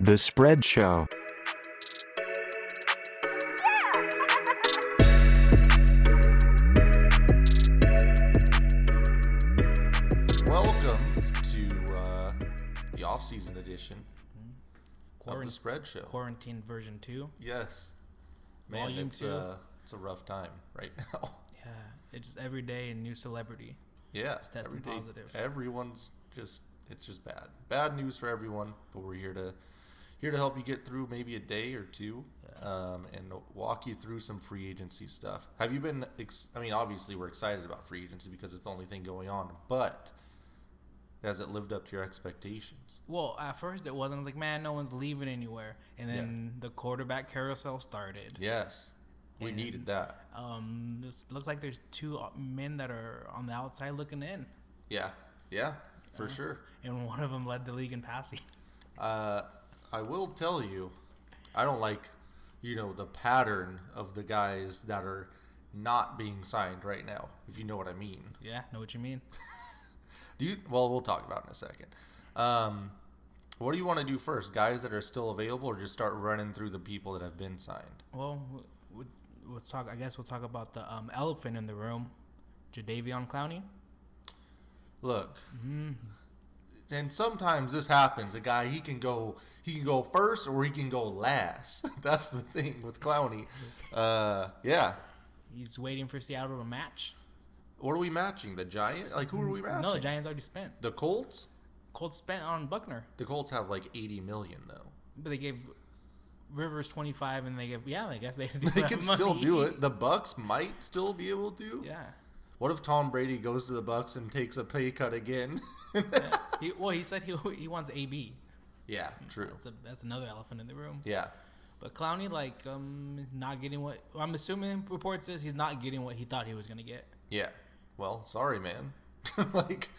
The Spread Show. Welcome to the Offseason edition of The Spread Show. Quarantine version 2. Yes. Man, Volume it's 2. a rough time right now. Yeah, it's just every day a new celebrity. Yeah. It's testing positive. Everyone's it's just bad. Bad news for everyone, but we're here to help you get through maybe a day or two, and walk you through some free agency stuff. Have you been, obviously we're excited about free agency because it's the only thing going on, but has it lived up to your expectations? Well, at first it wasn't. I was like, man, no one's leaving anywhere. And then the quarterback carousel started. Yes. We needed that. This looks like there's two men that are on the outside looking in. Yeah, for sure. And one of them led the league in passing. I will tell you, I don't like, the pattern of the guys that are not being signed right now, if you know what I mean. Yeah, know what you mean. Well, we'll talk about it in a second. What do you want to do first? Guys that are still available, or just start running through the people that have been signed? Well, we'll talk. I guess we'll talk about the elephant in the room, Jadeveon Clowney. Look, and sometimes this happens. A guy he can go first or he can go last. That's the thing with Clowney. Yeah. He's waiting for Seattle to match. What are we matching? The Giants? Like, who are we matching? No, the Giants already spent. The Colts? Colts spent on Buckner. The Colts have like $80 million though. But they gave Rivers 25, and they gave. Yeah, I guess they. They can still do it. The Bucks might still be able to. Yeah. What if Tom Brady goes to the Bucks and takes a pay cut again? Yeah. He said he wants AB. Yeah, true. That's another elephant in the room. Yeah. But Clowney, not getting what I'm assuming reports says he's not getting what he thought he was gonna get. Yeah. Well, sorry, man. Like,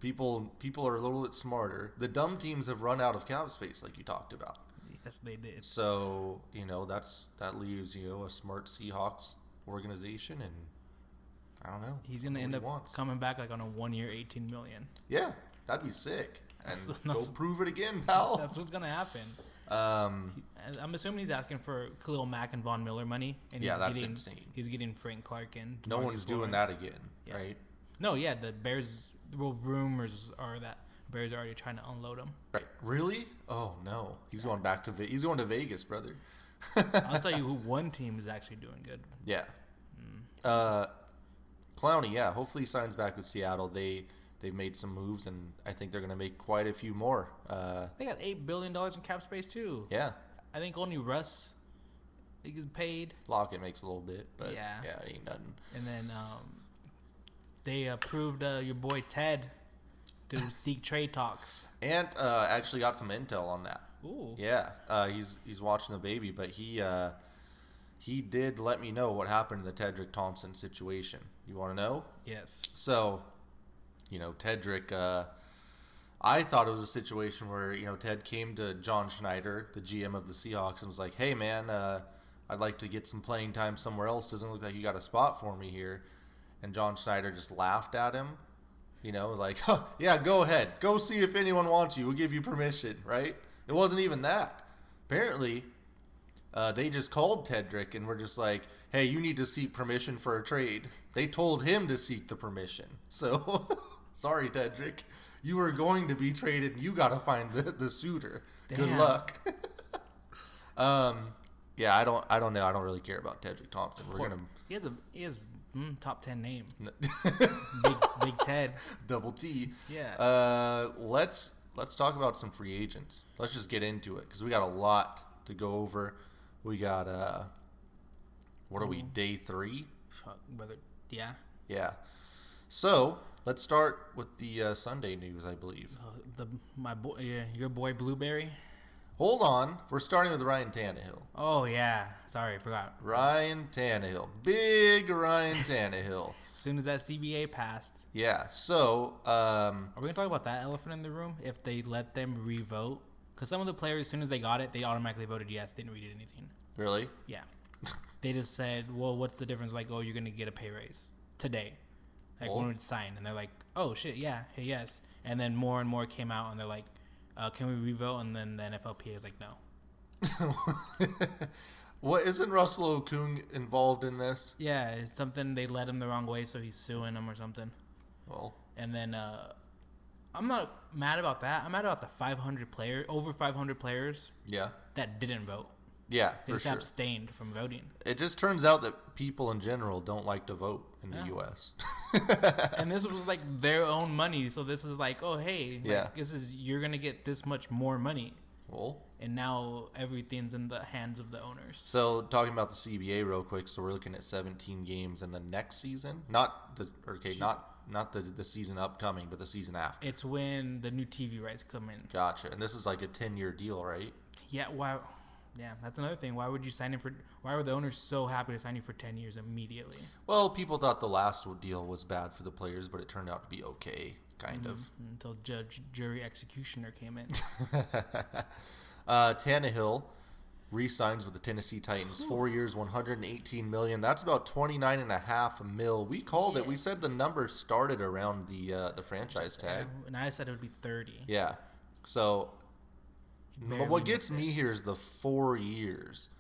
people are a little bit smarter. The dumb teams have run out of cap space, like you talked about. Yes, they did. So that leaves a smart Seahawks organization, and I don't know. He's gonna end up coming back like on a 1 year, $18 million. Yeah, that'd be sick. And go prove it again, pal. That's what's gonna happen. I'm assuming he's asking for Khalil Mack and Von Miller money. And that's insane. He's getting Frank Clark and no one's doing that again, right? No, yeah, the Bears. Well, rumors are that Bears are already trying to unload him. Right? Really? Oh no, he's going back to he's going to Vegas, brother. I'll tell you who one team is actually doing good. Yeah. Clowney, yeah. Hopefully he signs back with Seattle. They've made some moves, and I think they're going to make quite a few more. They got $8 billion in cap space too. Yeah. I think only Russ is paid. Lockett makes a little bit, but yeah, ain't nothing. And then they approved your boy Ted to seek trade talks. And actually got some intel on that. Ooh. Yeah. He's watching the baby, but he did let me know what happened in the Tedrick Thompson situation. You want to know? Yes. So, Tedrick, I thought it was a situation where, Ted came to John Schneider, the GM of the Seahawks, and was like, hey, man, I'd like to get some playing time somewhere else. Doesn't look like you got a spot for me here. And John Schneider just laughed at him, like, oh, yeah, go ahead. Go see if anyone wants you. We'll give you permission, right? It wasn't even that. Apparently, they just called Tedrick and were just like, hey, you need to seek permission for a trade. They told him to seek the permission. So, sorry, Tedrick. You were going to be traded. You got to find the suitor. Damn. Good luck. Yeah, I don't know. I don't really care about Tedrick Thompson. He has top 10 name. big Ted. Double T. Yeah. Let's talk about some free agents. Let's just get into it because we got a lot to go over. We got what are we, day 3? Yeah. Yeah. So let's start with the Sunday news, I believe. Your boy Blueberry. Hold on. We're starting with Ryan Tannehill. Oh, yeah. Sorry, I forgot. Ryan Tannehill. Big Ryan Tannehill. As soon as that CBA passed. Yeah. So, are we going to talk about that elephant in the room? If they let them re-vote? Because some of the players, as soon as they got it, they automatically voted yes. They didn't read anything. Really? Yeah. They just said, well, what's the difference? Like, oh, you're going to get a pay raise today. Like, when it's signed. And they're like, oh, shit, yeah. Hey, yes. And then more and more came out, and they're like, can we revote? And then the NFLPA is like, no. What, isn't Russell Okung involved in this? Yeah, it's something they led him the wrong way, so he's suing them or something. Well, and then I'm not mad about that. I'm mad about the over 500 players. Yeah. That didn't vote. Yeah, They for just sure. abstained from voting. It just turns out that people in general don't like to vote in the U.S. And this was like their own money, so this is like, oh hey, like, you're gonna get this much more money. Well, and now everything's in the hands of the owners. So talking about the CBA real quick, so we're looking at 17 games in the next season, not the season upcoming, but the season after. It's when the new TV rights come in. Gotcha. And this is like a 10-year deal, right? Yeah. Why? Yeah, that's another thing. Why would you sign him for? Why were the owners so happy to sign you for 10 years immediately? Well, people thought the last deal was bad for the players, but it turned out to be okay, kind of. Until judge, jury, executioner came in. Tannehill re-signs with the Tennessee Titans, 4 years, $118 million. That's about $29.5 million. We called it. We said the number started around the franchise tag, and I said it would be 30. Yeah. So, but what gets me here is the 4 years.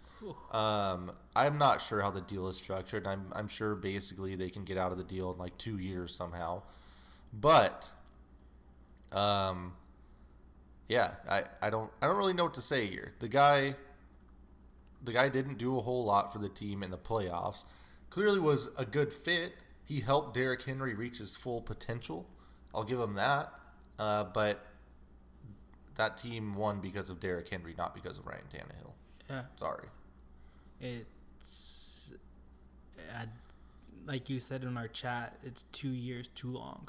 I'm not sure how the deal is structured. I'm sure basically they can get out of the deal in like 2 years somehow. But, yeah, I don't really know what to say here. The guy didn't do a whole lot for the team in the playoffs. Clearly was a good fit. He helped Derrick Henry reach his full potential. I'll give him that. But that team won because of Derrick Henry, not because of Ryan Tannehill. Yeah. Sorry. It's like you said in our chat, it's 2 years too long.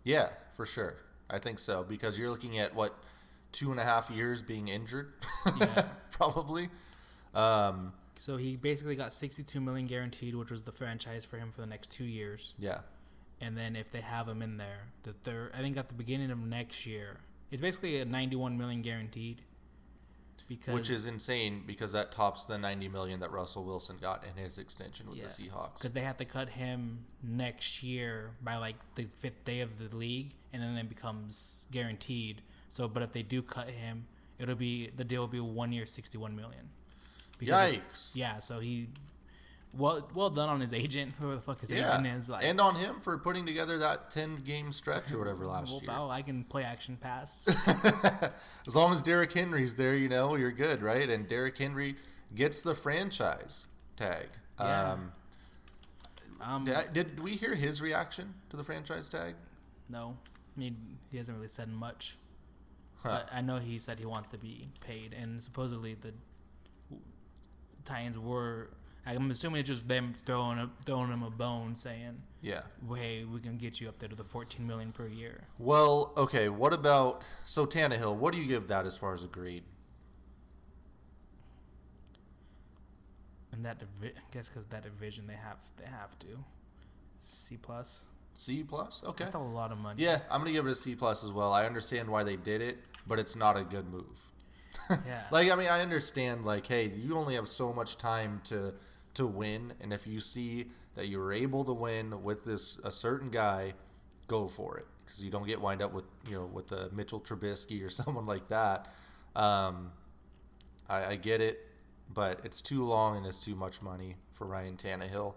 Yeah, for sure. I think so, because you're looking at, 2.5 years being injured? Yeah. Probably. So he basically got $62 million guaranteed, which was the franchise for him for the next 2 years. Yeah. And then if they have him in there, I think at the beginning of next year, it's basically a $91 million guaranteed. Which is insane, because that tops the $90 million that Russell Wilson got in his extension with the Seahawks. Because they have to cut him next year by like the 5th day of the league, and then it becomes guaranteed. So, but if they do cut him, the deal will be 1 year, $61 million. Yikes! Yeah, so well done on his agent, whoever the fuck his agent is. Like, and on him for putting together that 10-game stretch or whatever last year. Well, I can play action pass. As long as Derrick Henry's there, you're good, right? And Derrick Henry gets the franchise tag. Yeah. Did we hear his reaction to the franchise tag? No. I mean, he hasn't really said much. Huh. But I know he said he wants to be paid, and supposedly the Titans were... I'm assuming it's just them throwing him a bone, saying, "Yeah, hey, we can get you up there to the $14 million per year." Well, okay. What about Tannehill? What do you give that as far as a grade? And I guess because that division they have to C+. C+? Okay. That's a lot of money. Yeah, I'm gonna give it a C+ as well. I understand why they did it, but it's not a good move. Yeah. I understand, hey, you only have so much time to win, and if you see that you were able to win with a certain guy, go for it, because you don't get wind up with a Mitchell Trubisky or someone like that. I get it, but it's too long and it's too much money for Ryan Tannehill,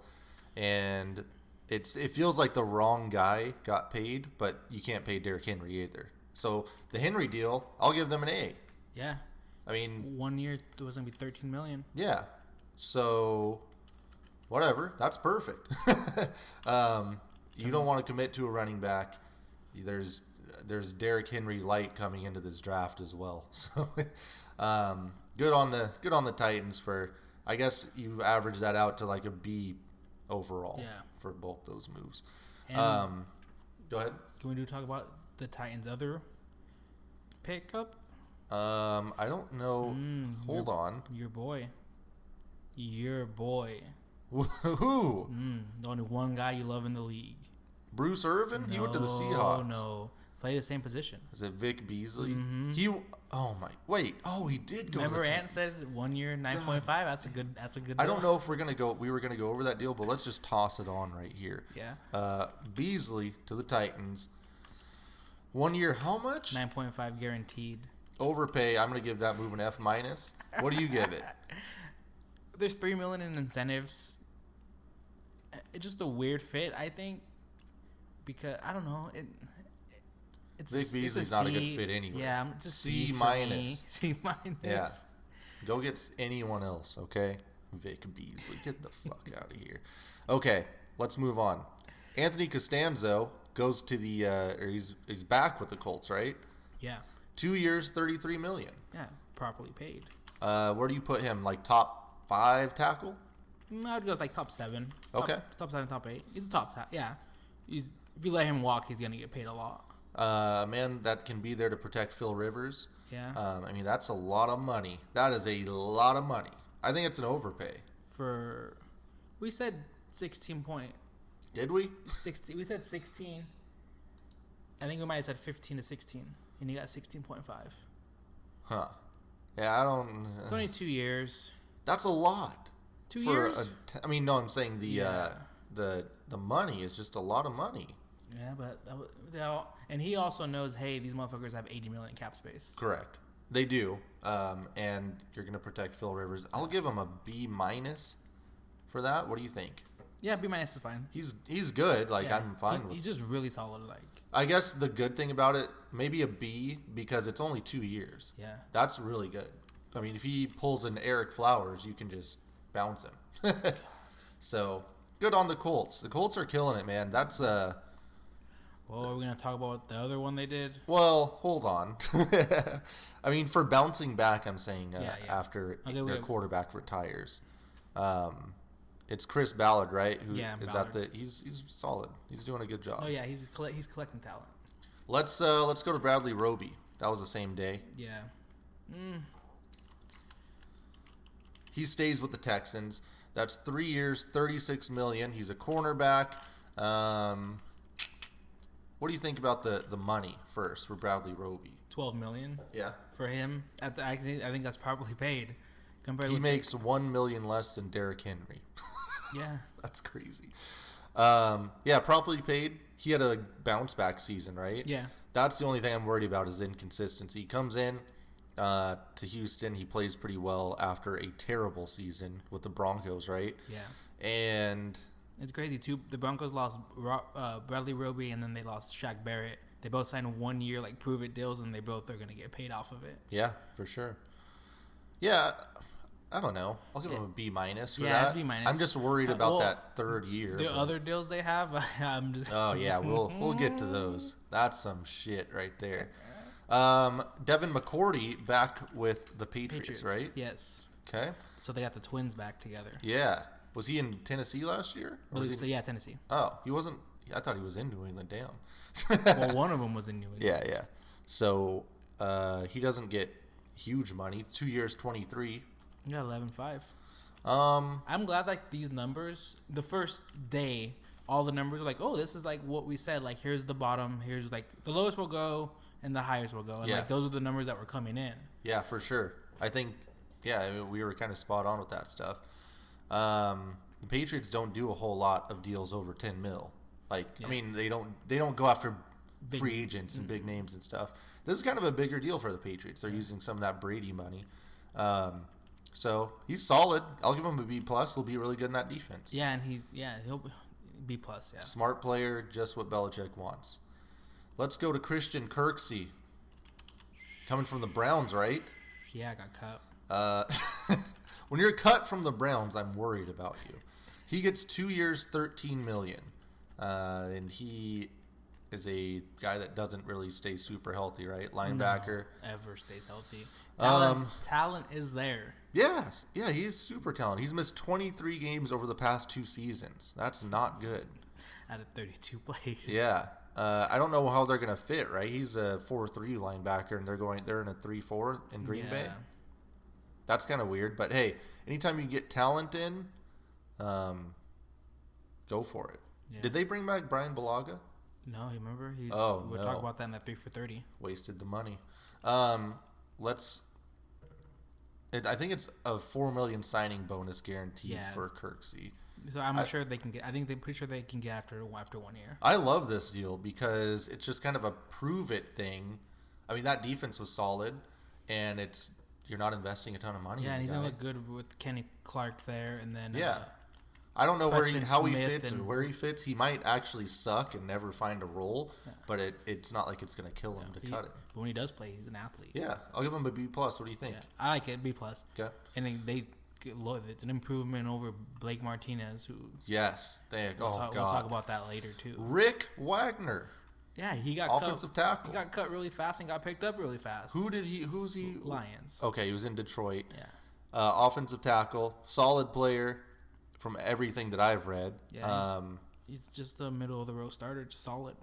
and it feels like the wrong guy got paid, but you can't pay Derrick Henry either. So the Henry deal, I'll give them an A. Yeah. I mean, 1 year it was gonna be $13 million. Yeah. So, whatever. That's perfect. You don't want to commit to a running back. There's Derrick Henry light coming into this draft as well. So, good on the Titans for. I guess you average that out to like a B overall. Yeah. For both those moves. And go ahead. Can we talk about the Titans' other pickup? I don't know. Hold on. Your boy. Who? The only one guy you love in the league. Bruce Irvin? He went to the Seahawks. No. Play the same position. Is it Vic Beasley? Mm-hmm. He did go. Remember to the Ant said 1 year, 9.5. That's a good. Deal. I don't know if we were gonna go over that deal, but let's just toss it on right here. Yeah. Beasley to the Titans. 1 year, how much? 9.5 guaranteed. Overpay. I'm going to give that move an F minus. What do you give it? There's $3 million in incentives. It's just a weird fit, I think, because I don't know. Vic Beasley's not a good fit anyway. Yeah, it's a C minus. C minus. Yeah. Go get anyone else, okay? Vic Beasley, get the fuck out of here. Okay, let's move on. Anthony Costanzo goes to the or he's back with the Colts, right? Yeah. 2 years, $33 million. Yeah, properly paid. Where do you put him? Like top 5 tackle? I would go like top 7. Okay. Top 7, top 8. He's a top. Yeah. If you let him walk, he's gonna get paid a lot. A man that can be there to protect Phil Rivers. Yeah. I mean, that's a lot of money. That is a lot of money. I think it's an overpay. We said 16 point. Did we? 16. We said 16. I think we might have said 15 to 16, and he got 16.5. Huh. Yeah, I don't. It's only 2 years. That's a lot. 2 years. I mean, no, I'm saying the money is just a lot of money. Yeah, but and he also knows, hey, these motherfuckers have $80 million cap space. Correct. They do. And you're going to protect Phil Rivers. I'll give him a B minus for that. What do you think? Yeah, B minus is fine. He's good. Like, yeah. I'm fine with. He's just really solid. Like, I guess the good thing about it, maybe a B because it's only 2 years. Yeah. That's really good. I mean, if he pulls an Eric Flowers, you can just bounce him. So good on the Colts. The Colts are killing it, man. That's Well, are we going to talk about the other one they did? Well, hold on. I mean, for bouncing back, I'm saying after their quarterback retires. It's Chris Ballard, right? He's solid. He's doing a good job. Oh yeah, he's collecting talent. Let's go to Bradley Roby. That was the same day. Yeah. He stays with the Texans. That's 3 years, $36 million. He's a cornerback. What do you think about the money first for Bradley Roby? $12 million. Yeah. For him, I think that's probably paid. He makes $1 million less than Derrick Henry. Yeah. That's crazy. Yeah, properly paid. He had a bounce back season, right? Yeah. That's the only thing I'm worried about is inconsistency. He comes in to Houston. He plays pretty well after a terrible season with the Broncos, right? Yeah. And it's crazy too. The Broncos lost Bradley Roby, and then they lost Shaq Barrett. They both signed 1 year like prove it deals, and they both are gonna get paid off of it. Yeah, for sure. Yeah, I don't know. I'll give him a B minus for that. B minus. I'm just worried about that third year. The other deals they have, I'm just. Oh yeah, we'll get to those. That's some shit right there. Devin McCourty back with the Patriots, right? Yes. Okay. So they got the twins back together. Yeah. Was he in Tennessee last year? Yeah, Tennessee. Oh, he wasn't. I thought he was in New England. Damn. Well, one of them was in New England. Yeah. So he doesn't get huge money. 2 years, 23. Yeah, 11.5. I'm glad like these numbers. The first day, all the numbers are like, oh, this is like what we said. Like here's the bottom. Here's like the lowest will go and the highest will go. And like those are the numbers that were coming in. Yeah, for sure. I think. Yeah, we were kind of spot on with that stuff. The Patriots don't do a whole lot of deals over 10 mil. Like, I mean, they don't go after free agents and big names and stuff. This is kind of a bigger deal for the Patriots. They're using some of that Brady money. So he's solid. I'll give him a B plus. He'll be really good in that defense. Yeah, and he'll B plus. Yeah, smart player, just what Belichick wants. Let's go to Christian Kirksey, coming from the Browns, right? Yeah, I got cut. When you're cut from the Browns, I'm worried about you. He gets 2 years, $13 million, and he is a guy that doesn't really stay super healthy, right? Linebacker. No, ever stays healthy. Talent is there. Yes. Yeah, he is super talented. He's missed 23 games over the past 2 seasons. That's not good. Out of 32 plays. Yeah. I don't know how they're going to fit, right? He's a 4-3 linebacker, and they're in a 3-4 in Green Bay. That's kind of weird. But, hey, anytime you get talent in, go for it. Yeah. Did they bring back Brian Bulaga? No, you remember? We'll talk about that in that 3 for 30. Wasted the money. I think it's a $4 million signing bonus guaranteed for Kirksey. So I'm not sure they can get. I think they're pretty sure they can get after 1 year. I love this deal because it's just kind of a prove it thing. I mean, that defense was solid. and you're not investing a ton of money. Yeah, in and he's guy. gonna look good with Kenny Clark there, and then I don't know how he Smith fits or where he fits. He might actually suck and never find a role, but it's not like it's going to kill him to cut it. But when he does play, he's an athlete. Yeah, I'll give him a B+. What do you think? Yeah, I like it, B+. Okay. And then it's an improvement over Blake Martinez, who... Yes. We'll talk about that later, too. Rick Wagner. Yeah, he got offensive tackle. He got cut really fast and got picked up really fast. Who's he? Lions. Okay, he was in Detroit. Yeah. Offensive tackle, solid player from everything that I've read. Yeah, he's just a middle of the road starter, just solid.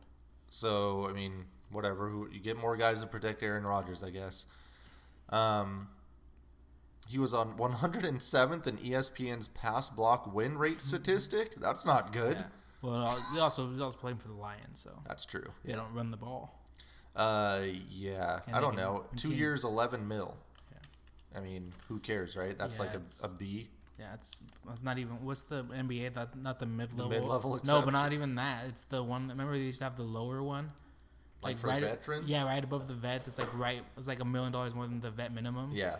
So, I mean, whatever. You get more guys to protect Aaron Rodgers, I guess. He was on 107th in ESPN's pass block win rate statistic. That's not good. Yeah. Well, he's also playing for the Lions, so that's true. They don't run the ball. Yeah. I don't know. 2 years, $11 million. Yeah. I mean, who cares, right? That's like a B. Yeah, it's not even. What's the NBA? Not the mid level. The mid level exception. No, but not even that. It's the one. Remember, they used to have the lower one. Like for veterans. Yeah, right above the vets. It's like It's like $1 million more than the vet minimum. Yeah.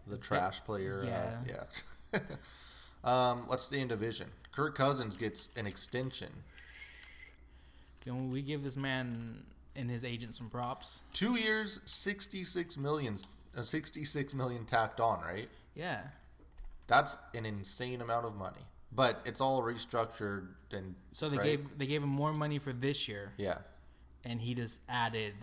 The trash player. Yeah. Let's stay in division. Kirk Cousins gets an extension. Can we give this man and his agent some props? 2 years, $66 million tacked on, right? Yeah. That's an insane amount of money. But it's all restructured and so they gave him more money for this year. Yeah. And he just added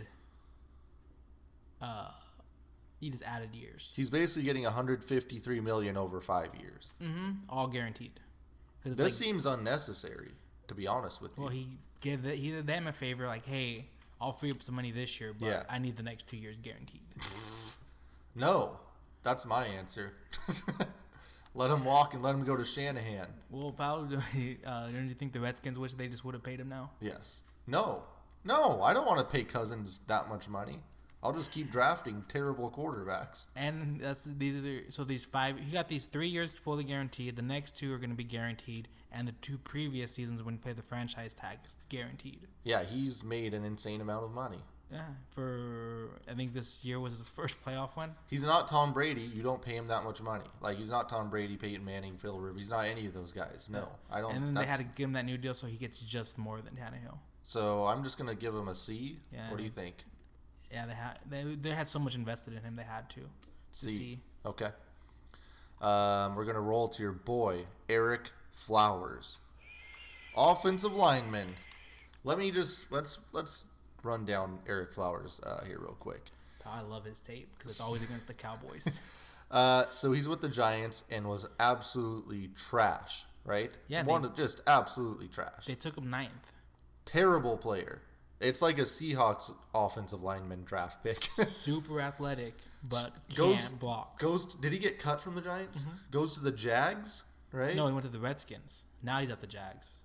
years. He's basically getting $153 million over 5 years. Mm-hmm. All guaranteed. This seems unnecessary, to be honest with you. Well, he did them a favor, like, hey, I'll free up some money this year, but I need the next 2 years guaranteed. No, that's my answer. Let him walk and let him go to Shanahan. Well, pal, don't you think the Redskins wish they just would have paid him now? Yes. No, I don't want to pay Cousins that much money. I'll just keep drafting terrible quarterbacks. And these 5. He got these 3 years fully guaranteed. The next 2 are going to be guaranteed, and the 2 previous seasons when he paid the franchise tag is guaranteed. Yeah, he's made an insane amount of money. Yeah, I think this year was his first playoff win. He's not Tom Brady. You don't pay him that much money. Like, he's not Tom Brady, Peyton Manning, Phil Rivers. He's not any of those guys. No, I don't. And then they had to give him that new deal, so he gets just more than Tannehill. So I'm just gonna give him a C. Yeah. What do you think? Yeah, they had so much invested in him, they had to. C. Okay. We're gonna roll to your boy Eric Flowers, offensive lineman. Let's run down Eric Flowers here real quick. I love his tape because it's always against the Cowboys. So he's with the Giants and was absolutely trash, right? Yeah. Just absolutely trash. They took him 9th. Terrible player. It's like a Seahawks offensive lineman draft pick. Super athletic, but can't block. Did he get cut from the Giants? Mm-hmm. Goes to the Jags, right? No, he went to the Redskins. Now he's at the Jags.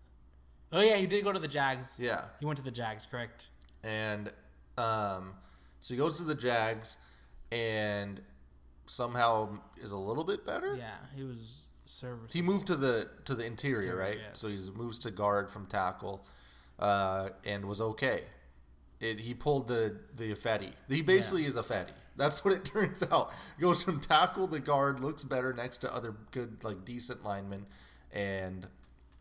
Oh, yeah, he did go to the Jags. Yeah. He went to the Jags, correct. And so he goes to the Jags and somehow is a little bit better. Yeah, he was serviceable. He moved to the interior, right? Yes. So he moves to guard from tackle and was okay. He pulled the Fetty. He basically is a Fetty. That's what it turns out. Goes from tackle to guard, looks better next to other good, like, decent linemen. And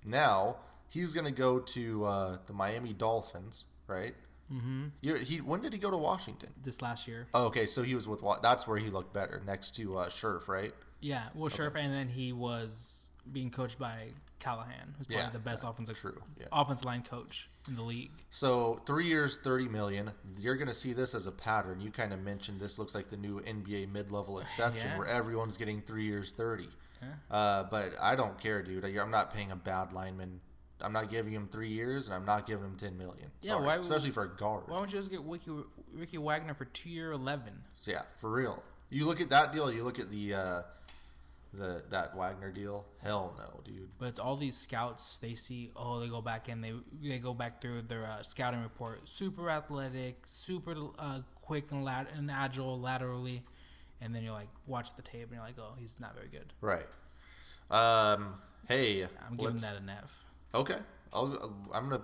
now he's going to go to the Miami Dolphins, right? Mm-hmm. When did he go to Washington? This last year. Oh, okay, so he was with that's where he looked better, next to Scherf, right? Yeah, well, Scherf, and then he was being coached by Callahan, who's probably the best offensive line coach in the league. So 3 years, $30 million. You're going to see this as a pattern. You kind of mentioned this looks like the new NBA mid-level exception where everyone's getting 3 years, 30. Yeah. But I don't care, dude. I'm not paying a bad lineman. I'm not giving him 3 years, and I'm not giving him $10 million. Sorry, especially for a guard. Why don't you just get Ricky Wagner for 2 year, 11? So yeah, for real. You look at that deal. You look at that Wagner deal. Hell no, dude. But it's all these scouts. They see. They go back and they go back through their scouting report. Super athletic, super quick and agile laterally, and then you're like, watch the tape, and you're like, oh, he's not very good. Right. Hey, I'm giving that an F. Okay, I'm gonna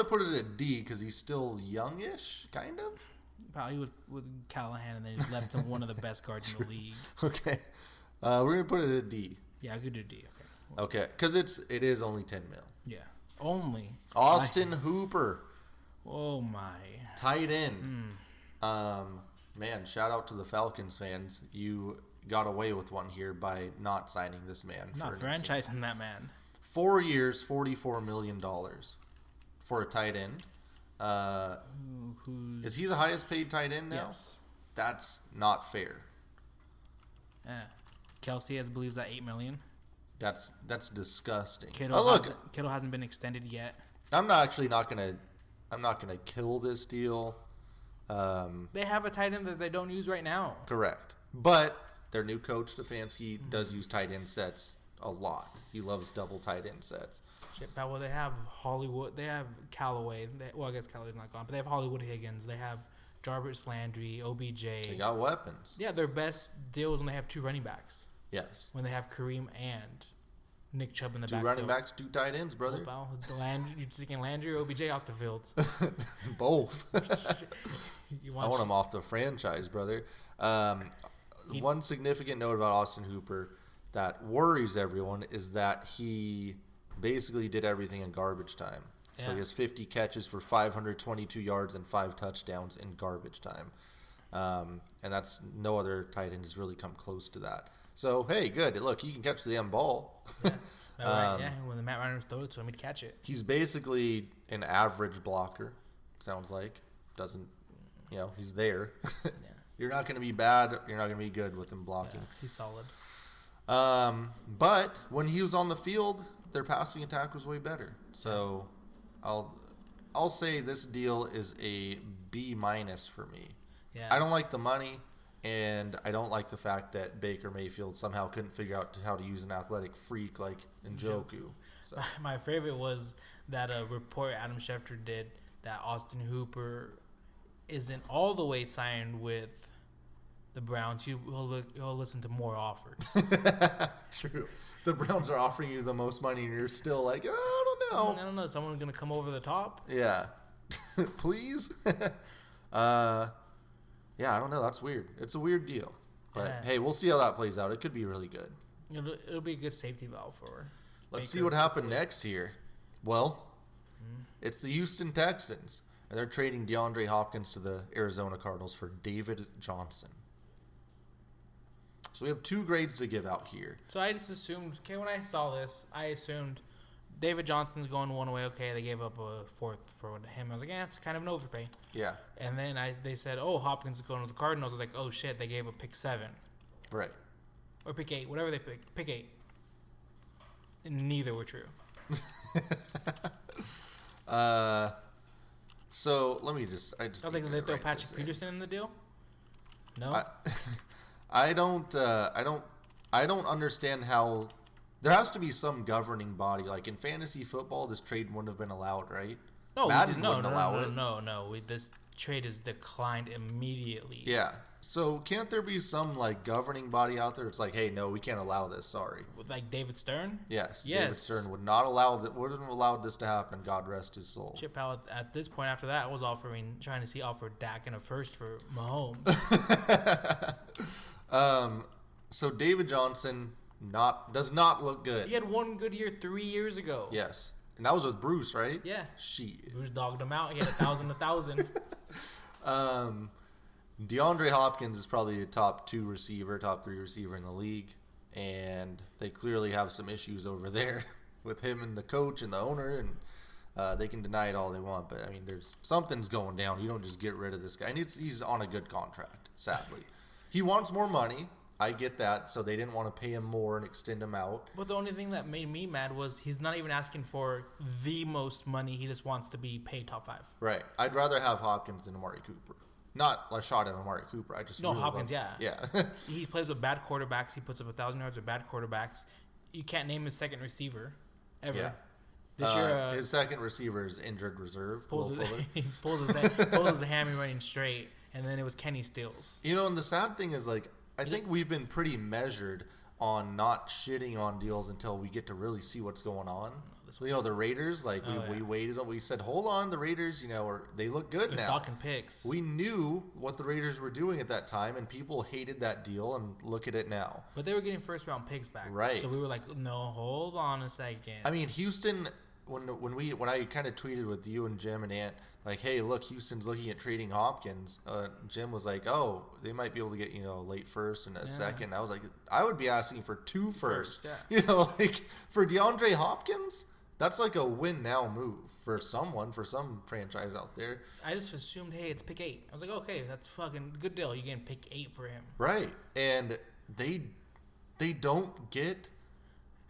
put it at D because he's still youngish, kind of. Probably he was with Callahan, and then he just left him one of the best guards in the league. Okay. We're going to put it at D. Yeah, I could do D. Okay. Okay. Because it is only 10 mil. Yeah. Only. Austin Hooper. Oh, my. Tight end. Man, shout out to the Falcons fans. You got away with one here by not signing this man. Not franchising that man. 4 years, $44 million for a tight end. Is he the highest paid tight end now? Yes. That's not fair. Yeah. Kelsey believes that $8 million. That's disgusting. Kittle hasn't been extended yet. I'm not gonna kill this deal. They have a tight end that they don't use right now. Correct. But their new coach Stefanski does use tight end sets a lot. He loves double tight end sets. Shit, well, they have Hollywood. They have Callaway. I guess Callaway's not gone, but they have Hollywood Higgins. They have Jarvis Landry, OBJ. They got weapons. Yeah, their best deal is when they have 2 running backs. Yes. When they have Kareem and Nick Chubb in the 2 backfield. 2 running backs, 2 tight ends, brother. You're taking Landry or OBJ off the field. Both. I want him off the franchise, brother. One significant note about Austin Hooper that worries everyone is that he basically did everything in garbage time. Yeah. So he has 50 catches for 522 yards and 5 touchdowns in garbage time. And that's no other tight end has really come close to that. So, hey, good. Look, he can catch the end ball. Yeah, when the Matt Ryaners throw it to him, he'd catch it. He's basically an average blocker, sounds like. Doesn't, he's there. Yeah. You're not going to be bad. You're not going to be good with him blocking. Yeah, he's solid. But when he was on the field, their passing attack was way better. So I'll say this deal is a B- for me. Yeah. I don't like the money, and I don't like the fact that Baker Mayfield somehow couldn't figure out how to use an athletic freak like Njoku. So. My favorite was that report Adam Schefter did that Austin Hooper isn't all the way signed with the Browns. He'll listen to more offers. True. The Browns are offering you the most money, and you're still like, I don't know. I don't know. Someone's going to come over the top? Yeah. Please? Yeah, I don't know. That's weird. It's a weird deal. But, hey, we'll see how that plays out. It could be really good. It'll be a good safety valve for Let's see what happened next here. Well, it's the Houston Texans, and they're trading Deandre Hopkins to the Arizona Cardinals for David Johnson. So we have 2 grades to give out here. So I just assumed, when I saw this, I assumed David Johnson's going one way. Okay, they gave up a 4th for him. I was like, it's kind of an overpay. Yeah. And then they said, Hopkins is going to the Cardinals. I was like, oh, shit, they gave up pick 7. Right. Or pick 8, whatever they picked. Pick 8. And neither were true. So let me just. I was like, did they throw Patrick Peterson in the deal? No. I don't understand how. There has to be some governing body. Like in fantasy football, this trade wouldn't have been allowed, right? No, Madden wouldn't allow it. No. This trade is declined immediately. Yeah. So can't there be some like governing body out there? It's like, hey, no, we can't allow this. Sorry. Like David Stern? Yes. David Stern would not allow that. Wouldn't have allowed this to happen. God rest his soul. Chip Howell at this point after that was trying to offer Dak and a 1st for Mahomes. So David Johnson does not look good. He had one good year 3 years ago. Yes. And that was with Bruce, right? Yeah. Shit. Bruce dogged him out. He had 1,000. DeAndre Hopkins is probably a top 3 receiver in the league. And they clearly have some issues over there with him and the coach and the owner. And they can deny it all they want. But, I mean, something's going down. You don't just get rid of this guy. And he's on a good contract, sadly. He wants more money. I get that, so they didn't want to pay him more and extend him out. But the only thing that made me mad was he's not even asking for the most money. He just wants to be paid top 5. Right. I'd rather have Hopkins than Amari Cooper. Not a shot at Amari Cooper. Hopkins, yeah. Yeah. He plays with bad quarterbacks. He puts up 1,000 yards with bad quarterbacks. You can't name his second receiver ever. Yeah. This year, his second receiver is injured reserve. He pulls his hammy running straight, and then it was Kenny Stills. And the sad thing is, like, I think we've been pretty measured on not shitting on deals until we get to really see what's going on. this week. week. You know, the Raiders, like, we waited. We said, hold on, the Raiders, they look good now. They're stocking picks. We knew what the Raiders were doing at that time, and people hated that deal, and look at it now. But they were getting first-round picks back. Right. So we were like, no, hold on a second. I mean, Houston... When I kind of tweeted with you and Jim and Ant, like, hey, look, Houston's looking at trading Hopkins. Jim was like, oh, they might be able to get, late first and a second. I was like, I would be asking for 2 first. Yeah. Like, for DeAndre Hopkins, that's like a win now move for some franchise out there. I just assumed, hey, it's pick 8. I was like, okay, that's fucking good deal. You're getting pick 8 for him. Right. And they don't get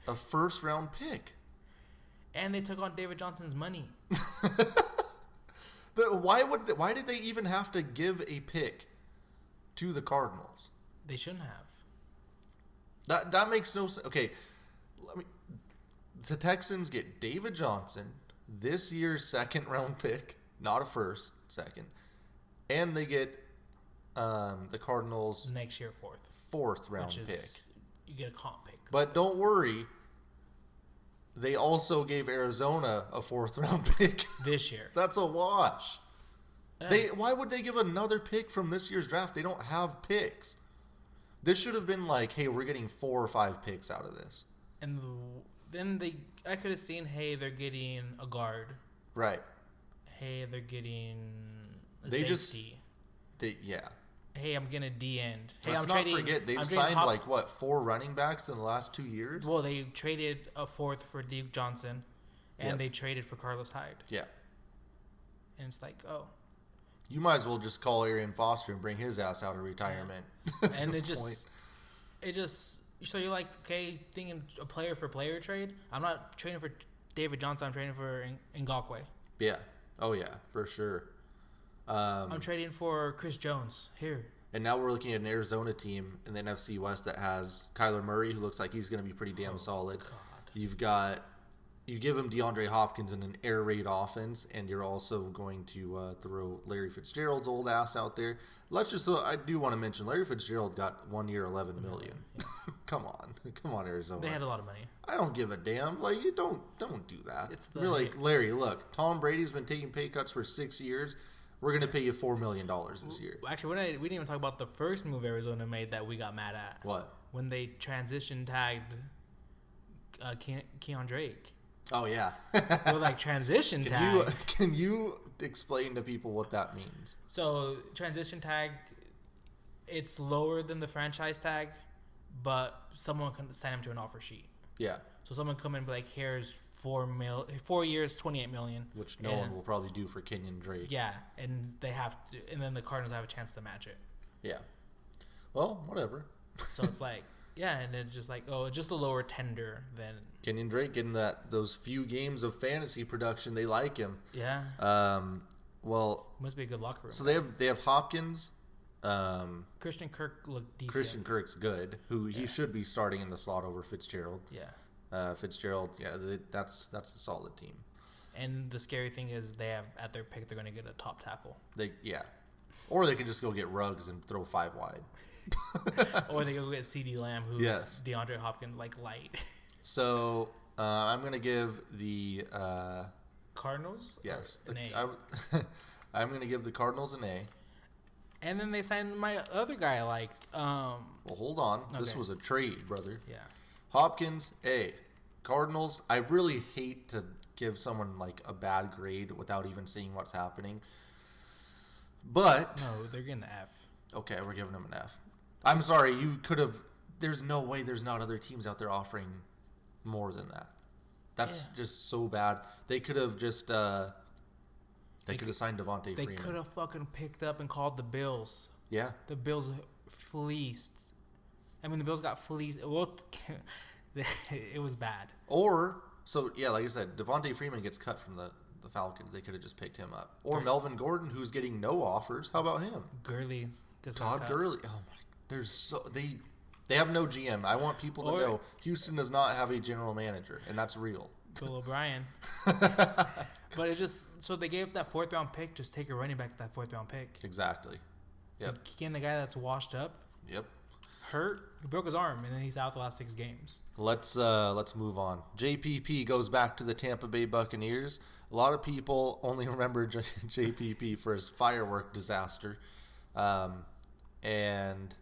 a first round pick. And they took on David Johnson's money. Why did they even have to give a pick to the Cardinals? They shouldn't have. That makes no sense. Okay, the Texans get David Johnson, this year's second round pick, not a first, second, and they get the Cardinals next year fourth round pick. You get a comp pick. But don't worry. They also gave Arizona a 4th round pick this year. That's a wash. Why would they give another pick from this year's draft? They don't have picks. This should have been like, hey, we're getting 4 or 5 picks out of this. And then I could have seen, hey, they're getting a guard. Right. Hey, they're getting a safety. Yeah. Hey, I'm getting a D-end. Hey, Let's not forget, they've signed 4 running backs in the last 2 years? Well, they traded a 4th for Duke Johnson, and they traded for Carlos Hyde. Yeah. And it's like, oh. You might as well just call Arian Foster and bring his ass out of retirement. Yeah. And so you're like, okay, thinking a player for player trade? I'm not trading for David Johnson, I'm trading for Ngakoue. Yeah. Oh, yeah, for sure. I'm trading for Chris Jones here. And now we're looking at an Arizona team in the NFC West that has Kyler Murray, who looks like he's going to be pretty damn solid. God. You give him DeAndre Hopkins in an air raid offense, and you're also going to throw Larry Fitzgerald's old ass out there. I do want to mention Larry Fitzgerald got 1 year, $11 million. Yeah. Come on, Arizona. They had a lot of money. I don't give a damn. Like, you don't do that. You're like, Larry, look, Tom Brady's been taking pay cuts for 6 years. We're going to pay you $4 million this year. Actually, we didn't even talk about the first move Arizona made that we got mad at. What? When they transition tagged Keon Drake. Oh, yeah. They were like, transition tag. Can you explain to people what that means? So, transition tag, it's lower than the franchise tag, but someone can sign him to an offer sheet. Yeah. So, someone come in and be like, here's 4 years, $28 million. Which no one will probably do for Kenyon Drake. Yeah, and they have to, and then the Cardinals have a chance to match it. Yeah. Well, whatever. So it's like, yeah, and it's just like, oh, it's just a lower tender than Kenyon Drake getting those few games of fantasy production. They like him. Yeah. Well, must be a good locker room. So they have Hopkins. Christian Kirk looked decent. Christian Kirk's good. He should be starting in the slot over Fitzgerald. Yeah. Fitzgerald, that's a solid team. And the scary thing is they have at their pick they're going to get a top tackle. Or they could just go get Ruggs and throw 5 wide. Or they go get CeeDee Lamb, who's DeAndre Hopkins light. So I'm going to give the Cardinals. Yes, an A. I'm going to give the Cardinals an A. And then they signed my other guy I liked. Well, hold on. Okay. This was a trade, brother. Yeah. Hopkins, A. Cardinals, I really hate to give someone like a bad grade without even seeing what's happening. But no, they're getting an F. Okay, we're giving them an F. I'm sorry, you could have. There's no way there's not other teams out there offering more than that. That's just so bad. They could have just. They could have signed Devontae Freeman. They could have fucking picked up and called the Bills. Yeah. The Bills fleeced. I mean, the Bills got fleeced. Well, it was bad. Like I said, Devontae Freeman gets cut from the Falcons. They could have just picked him up. Or Melvin Gordon, who's getting no offers. How about him? Gurley. Todd Gurley. Oh my! They have no GM. I want people to know Houston does not have a general manager, and that's real. Bill O'Brien. But it just so they gave that 4th round pick. Just take a running back at that 4th round pick. Exactly. Yep. Getting the guy that's washed up. Yep. hurt. He broke his arm, and then he's out the last 6 games. Let's move on. JPP goes back to the Tampa Bay Buccaneers. A lot of people only remember JPP for his firework disaster, and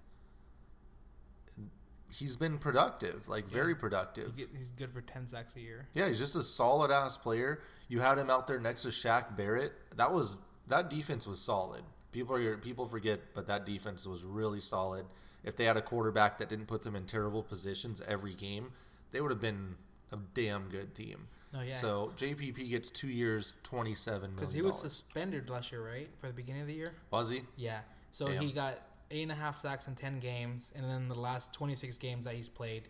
he's been productive, very productive. He's good for 10 sacks a year. Yeah, he's just a solid ass player. You had him out there next to Shaq Barrett. That defense was solid. People forget, but that defense was really solid. If they had a quarterback that didn't put them in terrible positions every game, they would have been a damn good team. Oh, yeah. So JPP gets 2 years, $27 million. Because he was suspended last year, right? For the beginning of the year? Was he? Yeah. So Damn. He got 8.5 sacks in 10 games, and then the last 26 games that he's played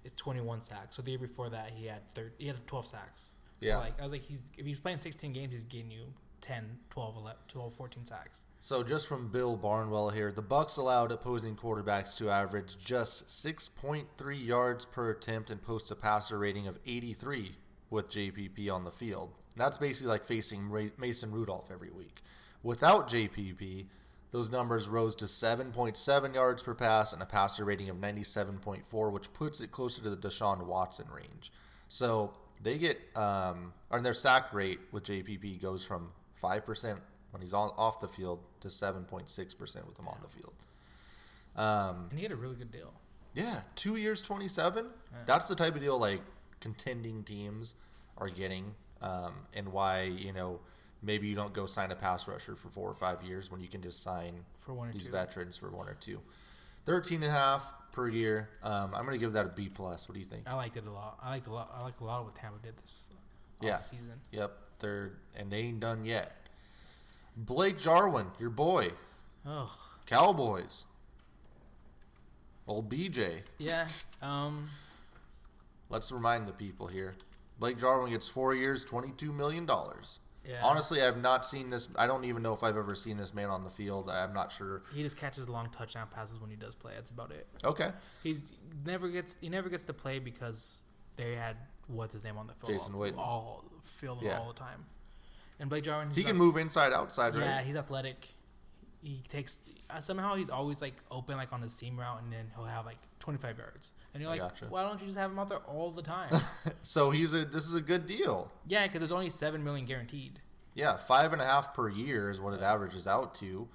is 21 sacks. So the year before that, he had 12 sacks. Yeah. So I was like, if he's playing 16 games, he's getting you 10, 12, 11, 12, 14 sacks. So just from Bill Barnwell here, the Bucs allowed opposing quarterbacks to average just 6.3 yards per attempt and post a passer rating of 83 with JPP on the field. That's basically like facing Mason Rudolph every week. Without JPP, those numbers rose to 7.7 yards per pass and a passer rating of 97.4, which puts it closer to the Deshaun Watson range. So they get, or their sack rate with JPP goes from 5% when he's off the field to 7.6% with him on the field. And he had a really good deal. Yeah, 2 years, 27. Yeah. That's the type of deal like contending teams are getting, and why maybe you don't go sign a pass rusher for 4 or 5 years when you can just sign for one or these two veterans for 1 or 2. 13.5 per year. I'm gonna give that a B+. What do you think? I liked it a lot. I liked a lot of what Tampa did this season. Yep. They ain't done yet. Blake Jarwin, your boy. Ugh. Cowboys. Old BJ. Yeah. Let's remind the people here. Blake Jarwin gets 4 years, $22 million. Yeah. Honestly, I have not seen this. I don't even know if I've ever seen this man on the field. I'm not sure. He just catches long touchdown passes when he does play. That's about it. Okay. He never gets to play because they had what's his name on the field. Jason Witten. All the time. And Blake Jarwin, he can move inside, outside, right? Yeah, he's athletic. He takes somehow he's always open on the seam route, and then he'll have 25 yards. And you're like, gotcha. Why don't you just have him out there all the time? So this is a good deal. Yeah, because there's only $7 million guaranteed. Yeah, 5.5 per year is what it averages out to.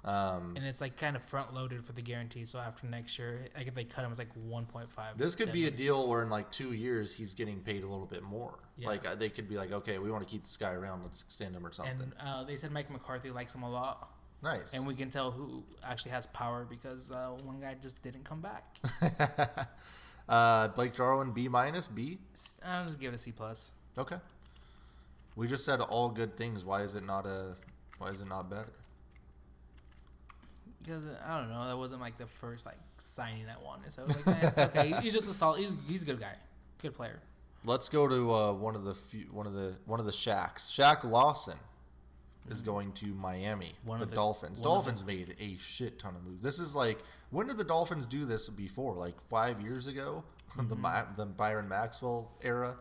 And it's kind of front loaded for the guarantee. So after next year, if they cut him, it's 1.5. This could be a deal where in 2 years he's getting paid a little bit more. Yeah. They could be okay, we want to keep this guy around, let's extend him or something. And they said Mike McCarthy likes him a lot. Nice. And we can tell who actually has power because one guy just didn't come back. Blake Jarwin, B-, B? I'll just give it a C+. Okay. We just said all good things. Why is it not better? Because I don't know, that wasn't the first signing I wanted. So I was okay, he's just a solid. He's a good guy, good player. Let's go to one of the Shaqs. Shaq Lawson is going to Miami. The Dolphins. Dolphins made a shit ton of moves. This is when did the Dolphins do this before? 5 years ago, the Byron Maxwell era.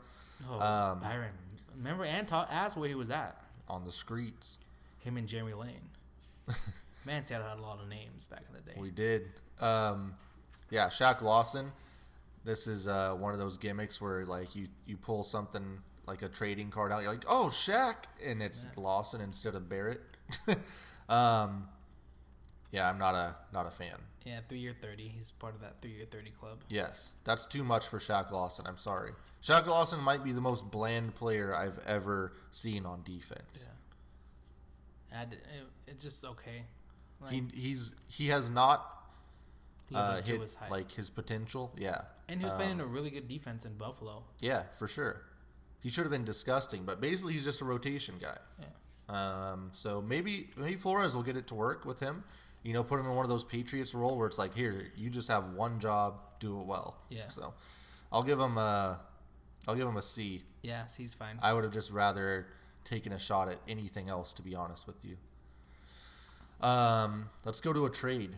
Oh, Byron. Remember, asked where he was at. On the streets. Him and Jeremy Lane. Man, Seattle had a lot of names back in the day. We did. Yeah, Shaq Lawson. This is one of those gimmicks where you pull something a trading card out. You're like, oh, Shaq, and it's Lawson instead of Barrett. Yeah, I'm not a fan. Yeah, 3-year 30. He's part of that 3-year 30 club. Yes, that's too much for Shaq Lawson. I'm sorry. Shaq Lawson might be the most bland player I've ever seen on defense. Yeah. It's just okay. He has not hit his potential. Yeah. And he was playing in a really good defense in Buffalo. Yeah, for sure. He should have been disgusting, but basically he's just a rotation guy. Yeah. So maybe Flores will get it to work with him. Put him in one of those Patriots role where it's here, you just have one job, do it well. Yeah. So I'll give him a C. Yeah, C's fine. I would have just rather taken a shot at anything else, to be honest with you. Let's go to a trade.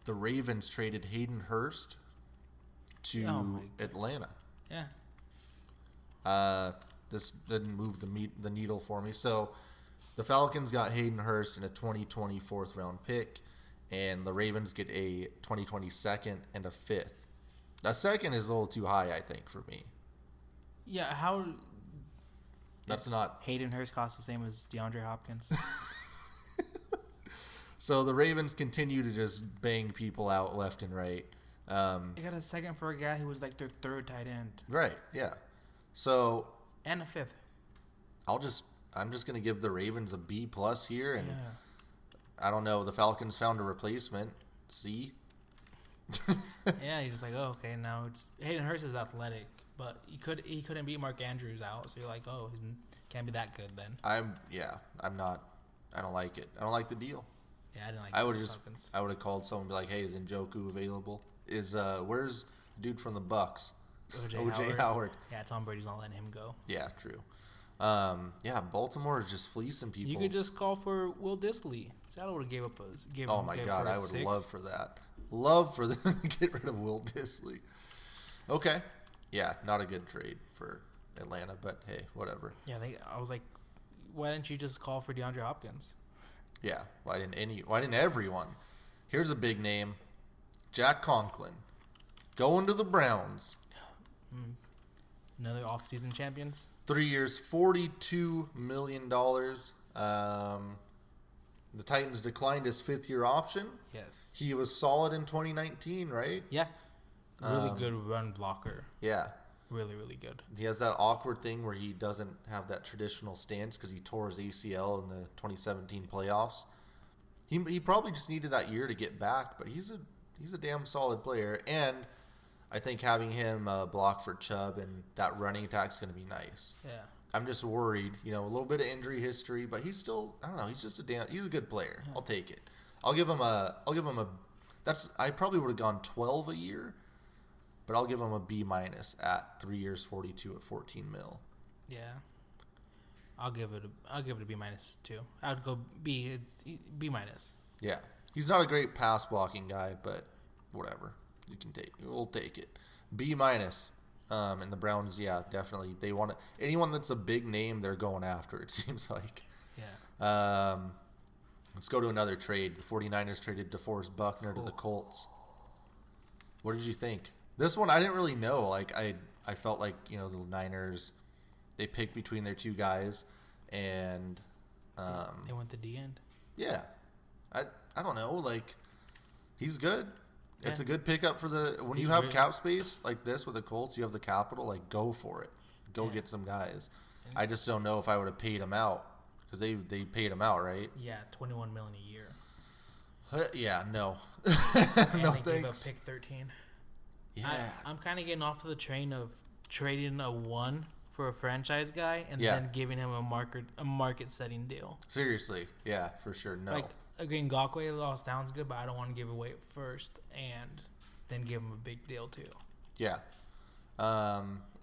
The Ravens traded Hayden Hurst to Atlanta. Yeah. This didn't move the needle for me. So the Falcons got Hayden Hurst in a 2020 fourth round pick, and the Ravens get a 2020 second and a fifth. A second is a little too high, I think, for me. Yeah, how... That's not... Hayden Hurst costs the same as DeAndre Hopkins. So the Ravens continue to just bang people out left and right. They got a second for a guy who was like their third tight end. Right, yeah. So... And a fifth. I'm just going to give the Ravens a B+ here, and Yeah. I don't know, the Falcons found a replacement. C? Yeah, you're just like, oh, okay, now it's... Hayden Hurst is athletic, but he couldn't beat Mark Andrews out, so you're like, oh, he can't be that good then. I don't like it. I don't like the deal. Yeah, I didn't like Falcons. I would have called someone and be like, hey, is Njoku available? Where's the dude from the Bucks? OJ Howard. Yeah, Tom Brady's not letting him go. Yeah, true. Baltimore is just fleecing people. You could just call for Will Dissly. Seattle would have gave up a... Oh my God, I would love for that. Love for them to get rid of Will Dissly. Okay. Yeah, not a good trade for Atlanta, but hey, whatever. Yeah, I was like, why didn't you just call for DeAndre Hopkins? Yeah, why didn't everyone? Here's a big name. Jack Conklin. Going to the Browns. Another offseason champions. 3 years, $42 million. The Titans declined his fifth-year option. Yes. He was solid in 2019, right? Yeah. Really good run blocker. Yeah. Really, really good. He has that awkward thing where he doesn't have that traditional stance because he tore his ACL in the 2017 playoffs. He probably just needed that year to get back, but he's a damn solid player. And I think having him block for Chubb and that running attack is going to be nice. Yeah. I'm just worried, a little bit of injury history, but he's still, I don't know, he's a good player. Yeah. I'll take it. I probably would have gone 12 a year, but I'll give him a B- at 3 years, 42 at 14 mil. Yeah. I'll give it a B- too. I would go B-. Yeah. He's not a great pass blocking guy, but whatever. We'll take it. B-. And the Browns, yeah, definitely. They want anyone that's a big name, they're going after, it seems like. Yeah. Let's go to another trade. The 49ers traded DeForest Buckner to the Colts. What did you think? This one, I didn't really know. I felt like, the Niners, they picked between their two guys, and... they went to Deandre. Yeah. I don't know. He's good. Yeah. It's a good pickup for when you have cap space like this with the Colts, you have the capital, go for it. Go get some guys. Yeah. I just don't know if I would have paid him out because they paid him out, right? Yeah, $21 million a year. Yeah, no. No thanks. Gave up pick 13. Yeah. I'm kind of getting off of the train of trading a 1 for a franchise guy and then giving him a market setting deal. Seriously. Yeah, for sure. No. Again, Ngakoue sounds good, but I don't want to give away it first and then give him a big deal too. Yeah.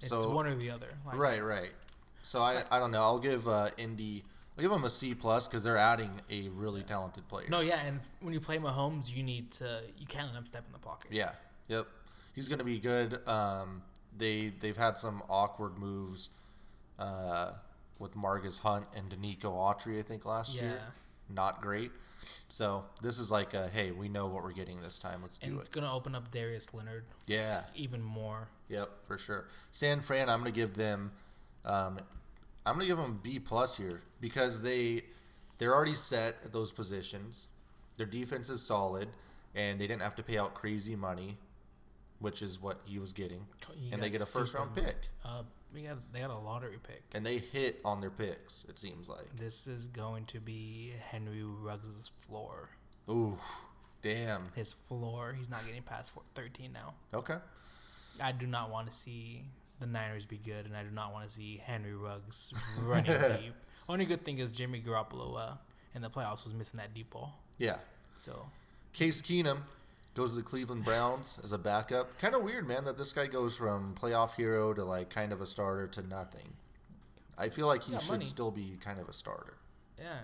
It's one or the other. Right. So I don't know. I'll give Indy. I'll give them a C+ because they're adding a really talented player. No, yeah, and when you play Mahomes, you can't let him step in the pocket. Yeah. Yep. He's going to be good. They've had some awkward moves with Marcus Hunt and Danico Autry, I think, last year. Not great. So this is hey, we know what we're getting this time. Let's do it. And it's going to open up Darius Leonard. Yeah. Even more. Yep, for sure. San Fran, I'm going to give them B+ here because they're already set at those positions. Their defense is solid, and they didn't have to pay out crazy money, which is what he was getting. And they get a first-round pick. They got a lottery pick. And they hit on their picks, it seems like. This is going to be Henry Ruggs' floor. Ooh, damn. His floor. He's not getting past 13 now. Okay. I do not want to see the Niners be good, and I do not want to see Henry Ruggs running deep. Only good thing is Jimmy Garoppolo in the playoffs was missing that deep ball. Yeah. So Case Keenum goes to the Cleveland Browns as a backup. Kind of weird, man, that this guy goes from playoff hero to kind of a starter to nothing. I feel like he should still be kind of a starter. Yeah.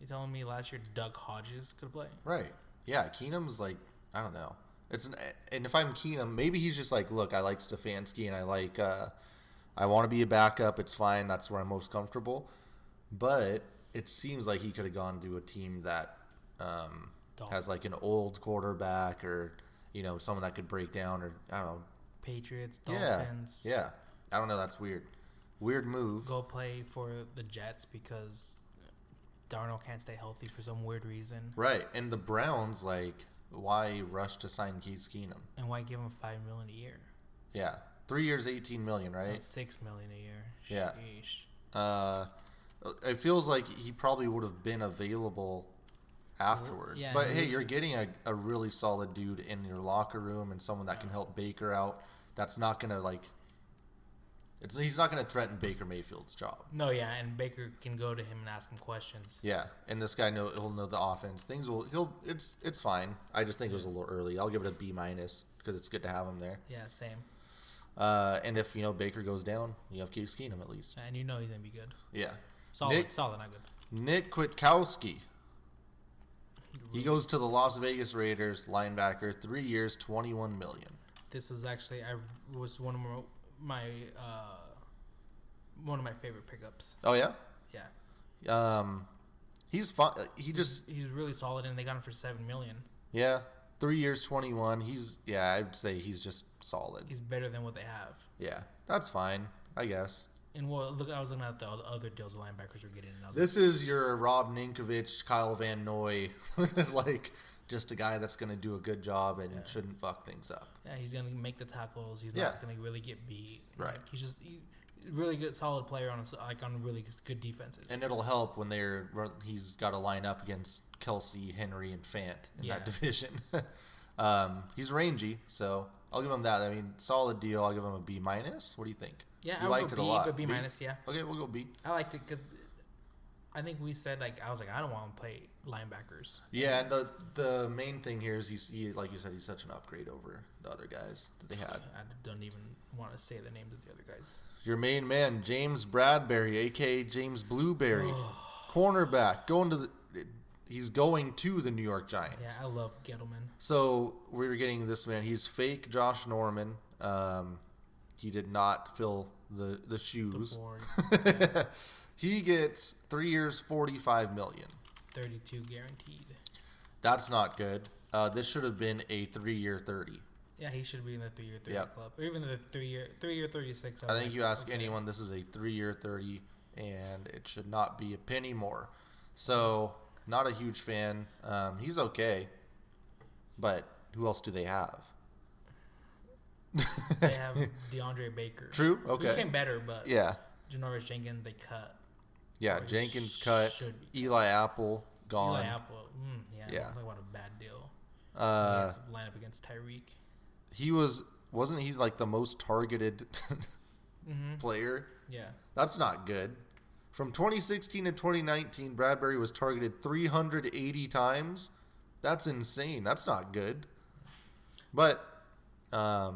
You telling me last year Doug Hodges could play? Right. Yeah, Keenum's I don't know. And if I'm Keenum, maybe he's just look, I like Stefanski and I want to be a backup. It's fine. That's where I'm most comfortable. But it seems like he could have gone to a team that has like an old quarterback or, someone that could break down or, I don't know. Patriots, Dolphins. Yeah. I don't know. That's weird. Weird move. Go play for the Jets because Darnold can't stay healthy for some weird reason. Right. And the Browns, why rush to sign Case Keenum? And why give him $5 million a year? Yeah. 3 years, $18 million, right? No, $6 million a year. Yeah. Sheesh. It feels like he probably would have been available afterwards. Yeah, but hey, you're getting a really solid dude in your locker room and someone that can help Baker out. That's not gonna he's not gonna threaten Baker Mayfield's job. No, yeah, and Baker can go to him and ask him questions. Yeah, and this guy he'll know the offense. It's fine. I just think it was a little early. I'll give it a B- because it's good to have him there. Yeah, same. And if Baker goes down, you have Case Keenum at least. And he's gonna be good. Yeah. Solid, not good. Nick Kwiatkowski. He goes to the Las Vegas Raiders, linebacker, 3 years, $21 million. This was actually one of my favorite pickups. Oh yeah. Yeah. He's fun. He's really solid, and they got him for $7 million. Yeah, 3 years, 21. I'd say he's just solid. He's better than what they have. Yeah, that's fine, I guess. And I was looking at the other deals the linebackers were getting. This is your Rob Ninkovich, Kyle Van Noy, just a guy that's going to do a good job and shouldn't fuck things up. Yeah, he's going to make the tackles. He's not going to really get beat. Right. He's just really good, solid player on really good defenses. And it'll help when he's got to line up against Kelsey, Henry, and Fant in that division. He's rangy, so I'll give him that. I mean, solid deal. I'll give him a B-. What do you think? Yeah, you I liked would it a lot. But B-, yeah. Okay, we'll go B. I liked it because I think we said I was I don't want to play linebackers. Yeah, and the main thing here is he like you said, he's such an upgrade over the other guys that they had. I don't even want to say the names of the other guys. Your main man, James Bradbury, a.k.a. James Blueberry, cornerback, he's going to the New York Giants. Yeah, I love Gettleman. So we're getting this man. He's fake Josh Norman. He did not fill the shoes. He gets 3 years, $45 million. 32 guaranteed. That's not good. This should have been a 3-year 30. Yeah, he should be in the 3-year 30 club, or even the 3-year 36. I think you ask anyone, this is a 3-year 30, and it should not be a penny more. So, not a huge fan. He's okay, but who else do they have? They have Deandre Baker. True. Okay. He became better, but Janoris Jenkins they cut. Yeah, Jenkins cut. Eli Apple gone. Eli Apple. Yeah. What a bad deal. Line up against Tyreek. Wasn't he the most targeted player? Yeah. That's not good. From 2016 to 2019, Bradbury was targeted 380 times. That's insane. That's not good. But I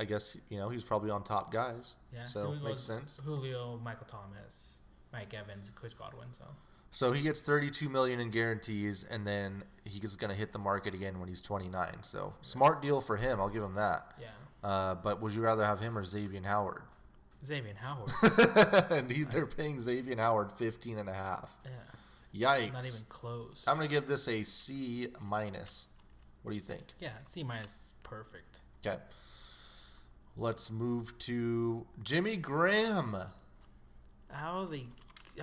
guess he's probably on top guys. Yeah. So it makes sense. Julio, Michael Thomas, Mike Evans, and Chris Godwin. So he gets $32 million in guarantees, and then he's going to hit the market again when he's 29. So smart deal for him. I'll give him that. Yeah. But would you rather have him or Xavier Howard? Xavier Howard. And they're paying Xavier Howard $15.5. Yeah. Yikes. Not even close. I'm going to give this a C-. What do you think? Yeah, C-, perfect. Okay. Let's move to Jimmy Graham. How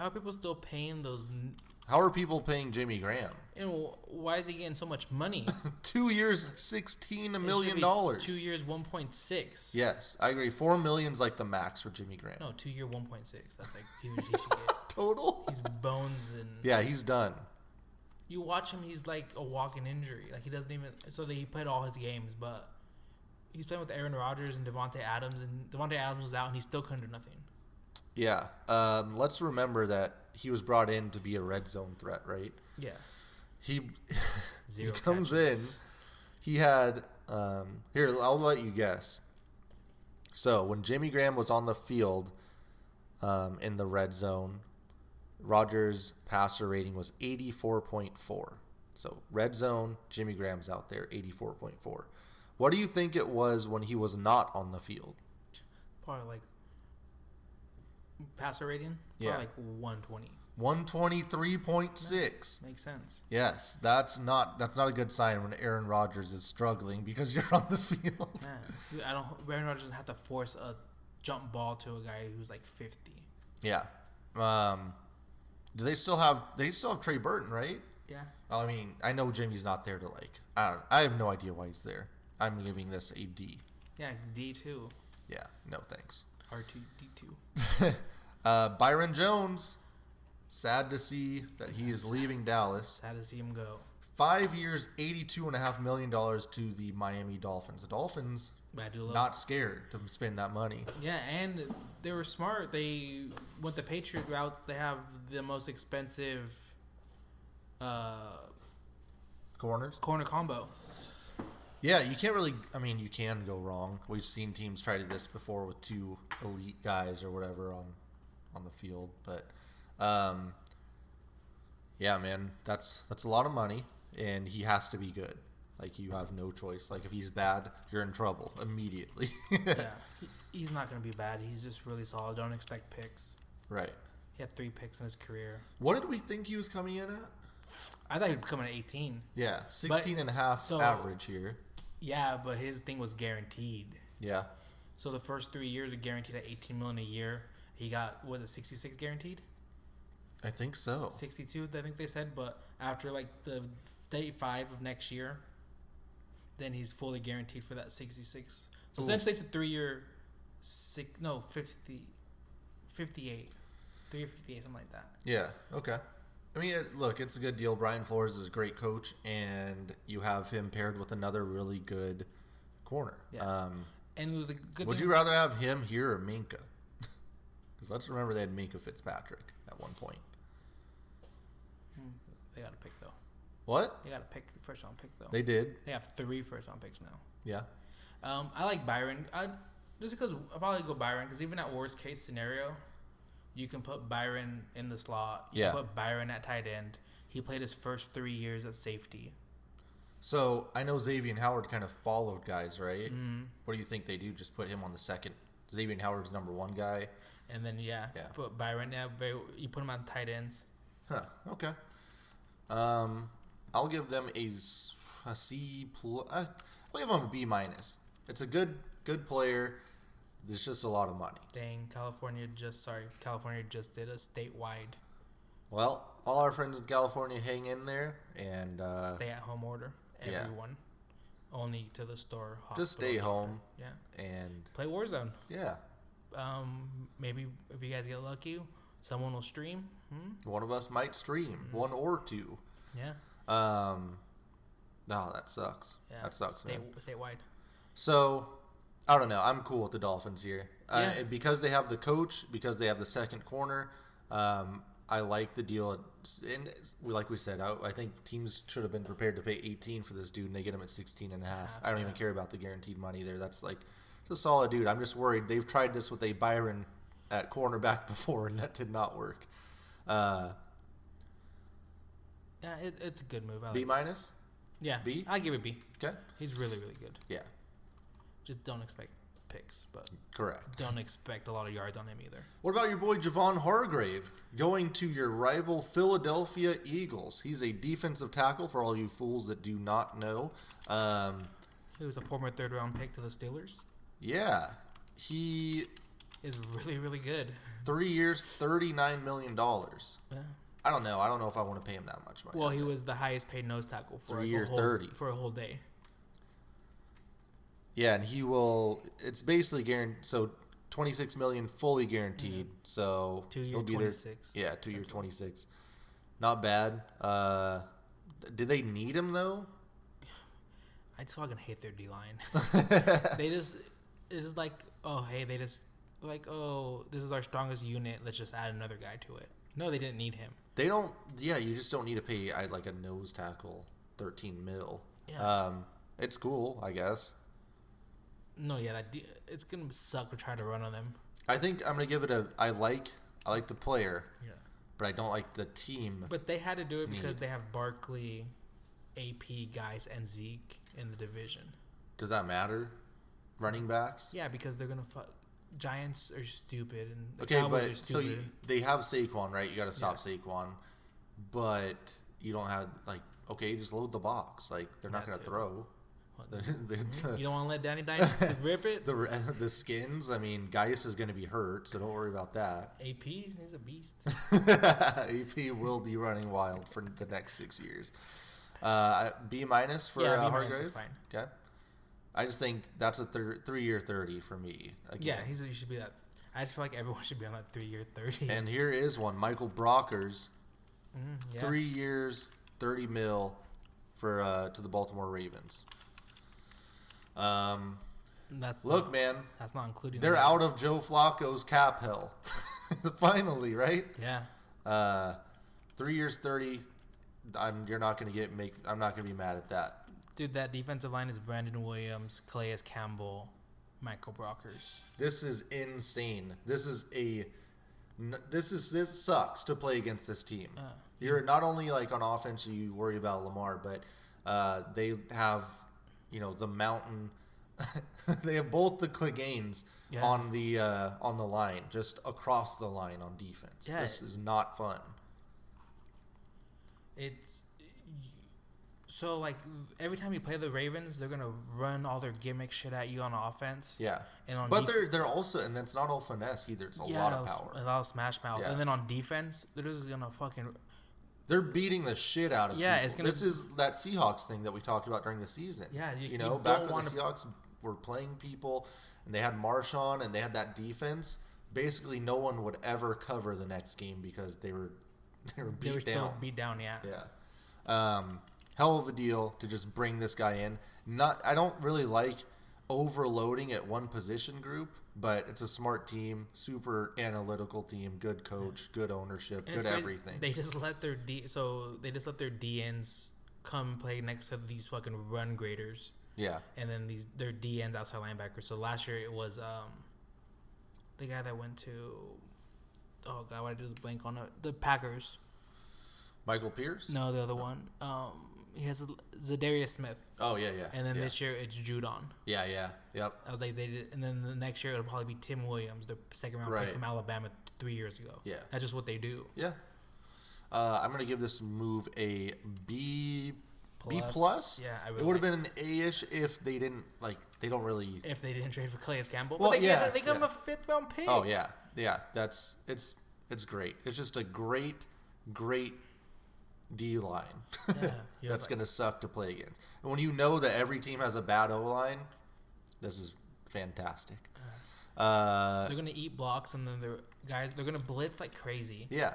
are people still paying those? How are people paying Jimmy Graham? And why is he getting so much money? 2 years, $16 million. 2 years, 1.6. Yes, I agree. $4 million's the max for Jimmy Graham. No, 2 year, 1.6. That's he should get. Total? He's bones and. Yeah, he's done. You watch him; he's like a walking injury. He doesn't even. So he played all his games, but he's playing with Aaron Rodgers and Devontae Adams, and Devontae Adams was out, and he still couldn't do nothing. Yeah. Let's remember that he was brought in to be a red zone threat, right? Yeah. He Zero comes catches. in. He had here. I'll let you guess. So when Jimmy Graham was on the field, in the red zone, Rodgers' passer rating was 84.4. So red zone, Jimmy Graham's out there, 84.4. What do you think it was when he was not on the field? Probably passer rating. Yeah. Probably 120. 123.6. Makes sense. Yes, that's not a good sign when Aaron Rodgers is struggling because you're on the field. Man, Aaron Rodgers doesn't have to force a jump ball to a guy who's like 50. Yeah. Do they still have Trey Burton, right? Yeah. I mean, I know Jimmy's not there to I have no idea why he's there. I'm giving this a D. Yeah, D2. Yeah, no thanks. R2D2. Byron Jones. Sad to see that he is leaving Dallas. Sad to see him go. 5 years, $82.5 million to the Miami Dolphins. The Dolphins not scared to spend that money. Yeah, and they were smart. They went the Patriot routes. They have the most expensive corner combo. Yeah, you can't really. I mean, you can go wrong. We've seen teams try to this before with two elite guys or whatever on the field, but. Yeah, man, that's a lot of money, and he has to be good. Like, you have no choice. Like, if he's bad, you're in trouble immediately. Yeah, he's not going to be bad. He's just really solid. Don't expect picks. Right. He had 3 picks in his career. What did we think he was coming in at? I thought he would come in at 18. Yeah, 16 and a half average here. Yeah, but his thing was guaranteed. Yeah. So the first 3 years are guaranteed at $18 million a year. He got, was it 66 guaranteed? I think so. 62, I think they said, but after like the day 5 of next year, then he's fully guaranteed for that 66. So essentially it's a 3-year, 58. 3-year 58, something like that. Yeah, okay. I mean, look, it's a good deal. Brian Flores is a great coach, and you have him paired with another really good corner. Yeah. And the good would you rather have him here or Minka? Because let's remember they had Minka Fitzpatrick at one point. They got a pick, though. What? They got a pick, first-round pick, though. They did? They have 3 first-round picks now. Yeah. I like Byron. Just because I'll probably go Byron, because even at worst-case scenario, you can put Byron in the slot. You can put Byron at tight end. He played his first 3 years at safety. So, I know Xavier Howard kind of followed guys, right? Mm-hmm. What do you think they do? Just put him on the second? Xavier Howard's number 1 guy? And then, put Byron. Yeah, you put him on tight ends. Huh, okay. I'll give them a C+. I'll give them a B-. It's a good player. There's just a lot of money. Dang, California just did a statewide. Well, all our friends in California hang in there and stay-at-home order. Everyone. Yeah. Only to the store. Just stay home. Yeah. And play Warzone. Yeah. Maybe if you guys get lucky, someone will stream. One of us might stream. 1 or 2. Yeah. No, that sucks. Yeah. That sucks, man. Statewide. So, I don't know. I'm cool with the Dolphins here. Because they have the coach, because they have the second corner, I like the deal. And like we said, I think teams should have been prepared to pay 18 for this dude, and they get him at 16 and a half. I don't even care about the guaranteed money there. That's like it's a solid dude. I'm just worried. They've tried this with a Byron at cornerback before, and that did not work. It's a good move. B-? Yeah. B? I'll give it B. Okay. He's really, really good. Yeah. Just don't expect picks, but correct. Don't expect a lot of yards on him either. What about your boy Javon Hargrave going to your rival Philadelphia Eagles? He's a defensive tackle for all you fools that do not know. He was a former 3rd-round pick to the Steelers. Yeah. He is really, really good. 3 years, $39 million. Yeah. I don't know. I don't know if I want to pay him that much money. Well, he was the highest paid nose tackle for 3 year 30 for a whole day. Yeah, and he will. It's basically guaranteed. So, $26 million fully guaranteed. Mm-hmm. So 2 year 26. There, yeah, 2 year 26. Not bad. Did they need him though? I just fucking hate their D line. It's just like, oh hey, this is our strongest unit. Let's just add another guy to it. No, they didn't need him. They don't. Yeah, you just don't need to pay like a nose tackle $13 million. Yeah. It's cool, I guess. No, yeah, it's gonna suck to try to run on them. I think I'm gonna give it a. I like the player. Yeah. But I don't like the team. But they had to do it because they have Barkley, AP guys, and Zeke in the division. Does that matter? Running backs? Yeah, because they're gonna Giants are stupid, and the okay, Cowboys are but so stupid. they have Saquon, right? You got to stop Saquon, but you don't have like just load the box. Like they're not going to throw. You don't want to let Danny Dimes rip it. The Skins. I mean, Geis is going to be hurt, so don't worry about that. AP, he's a beast. AP will be running wild for the next 6 years. B- for B- Hargrave. is fine. Okay. I just think that's a 3-year 30 for me. Again. Yeah, he should be that. I just feel like everyone should be on that 3-year 30. And here is one, Michael Brockers, 3 years, $30 million for to the Baltimore Ravens. Man, that's not including. They're out of Joe Flacco's cap hell, finally, right? Yeah. 3 years, 30. I'm not going to be mad at that. Dude, that defensive line is Brandon Williams, Calais Campbell, Michael Brockers. This is insane. This sucks to play against this team. You're not only like on offense, you worry about Lamar, but they have, the mountain. They have both the Cleganes on the line, just across the line on defense. Yeah, this is not fun. It's so like every time you play the Ravens, they're gonna run all their gimmick shit at you on offense. Yeah, and on they're also, and that's not all finesse either. It's a lot of power, a lot of smash mouth, and then on defense, they're just gonna fucking. They're beating the shit out of people. It's gonna. This is that Seahawks thing that we talked about during the season. Yeah, back when the Seahawks were playing people, and they had Marshawn, and they had that defense. Basically, no one would ever cover the next game because they were still beat down. Yeah. Yeah. Hell of a deal to just bring this guy in. I don't really like overloading at one position group, but it's a smart team, super analytical team, good coach, good ownership, good everything. They just let their DNs come play next to these fucking run graders. Yeah. And then their DNs outside linebackers. So last year it was the guy that went to why did I just blank on it? The Packers. Michael Pierce? No, the other one. He has Zadarius Smith. Oh, yeah. And then this year it's Judon. Yeah. Yep. I was like, they did, and then the next year it'll probably be Tim Williams, the second round pick from Alabama 3 years ago. Yeah. That's just what they do. Yeah. I'm going to give this move a B+. B+? Yeah, it would have been an A-ish if they didn't, they don't really... If they didn't trade for Calais Campbell. Well, but they got him a 5th round pick. Oh, yeah. Yeah, it's great. It's just a great D-line that's going to suck to play against. And when you know that every team has a bad O-line, this is fantastic. They're going to eat blocks, and then they're going to blitz like crazy. Yeah.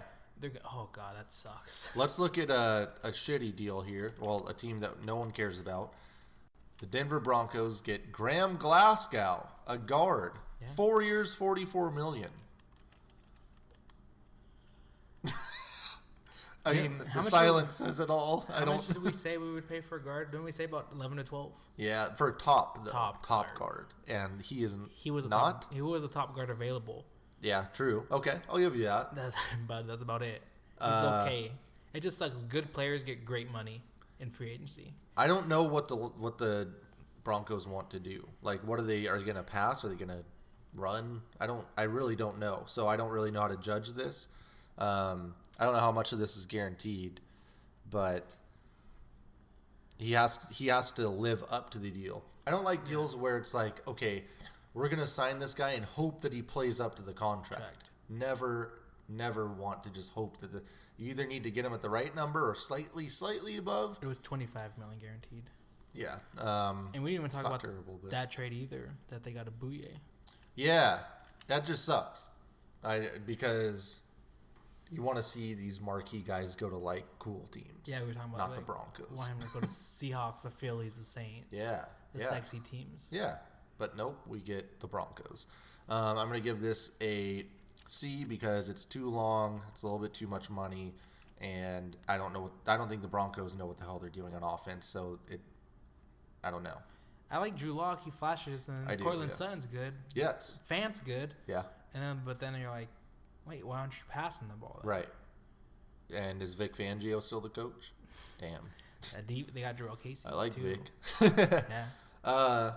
Oh, God, that sucks. Let's look at a shitty deal here. Well, a team that no one cares about. The Denver Broncos get Graham Glasgow, a guard. Yeah. 4 years, $44 million. I mean, the silence says it all. How much did we say we would pay for a guard? Didn't we say about 11 to 12? Yeah, for top guard. And he isn't. He was a top guard available. Yeah, true. Okay, I'll give you that. But that's about it. It's okay. It just sucks. Good players get great money in free agency. I don't know what the Broncos want to do. Like, what are they going to pass? Are they going to run? I really don't know. So I don't really know how to judge this. I don't know how much of this is guaranteed, but he has to live up to the deal. I don't like deals where it's like, okay, we're going to sign this guy and hope that he plays up to the contract. Never want to just hope that you either need to get him at the right number or slightly above. It was $25 million guaranteed. Yeah. And we didn't even talk about that trade either, that they got a Bouye. Yeah, that just sucks. Because you want to see these marquee guys go to cool teams. Yeah, we were talking about not the Broncos. We want him to go to Seahawks, the Phillies, the Saints. Yeah, the sexy teams. Yeah, but nope, we get the Broncos. I'm going to give this a C because it's too long. It's a little bit too much money, and I don't think the Broncos know what the hell they're doing on offense. So I don't know. I like Drew Lock. He flashes, and Cortland Sutton's good. Yes. Fant's good. Yeah. But then you're like, wait, why aren't you passing the ball? Right. And is Vic Fangio still the coach? Damn. They got Jarrell Casey. I like too. Vic. Yeah.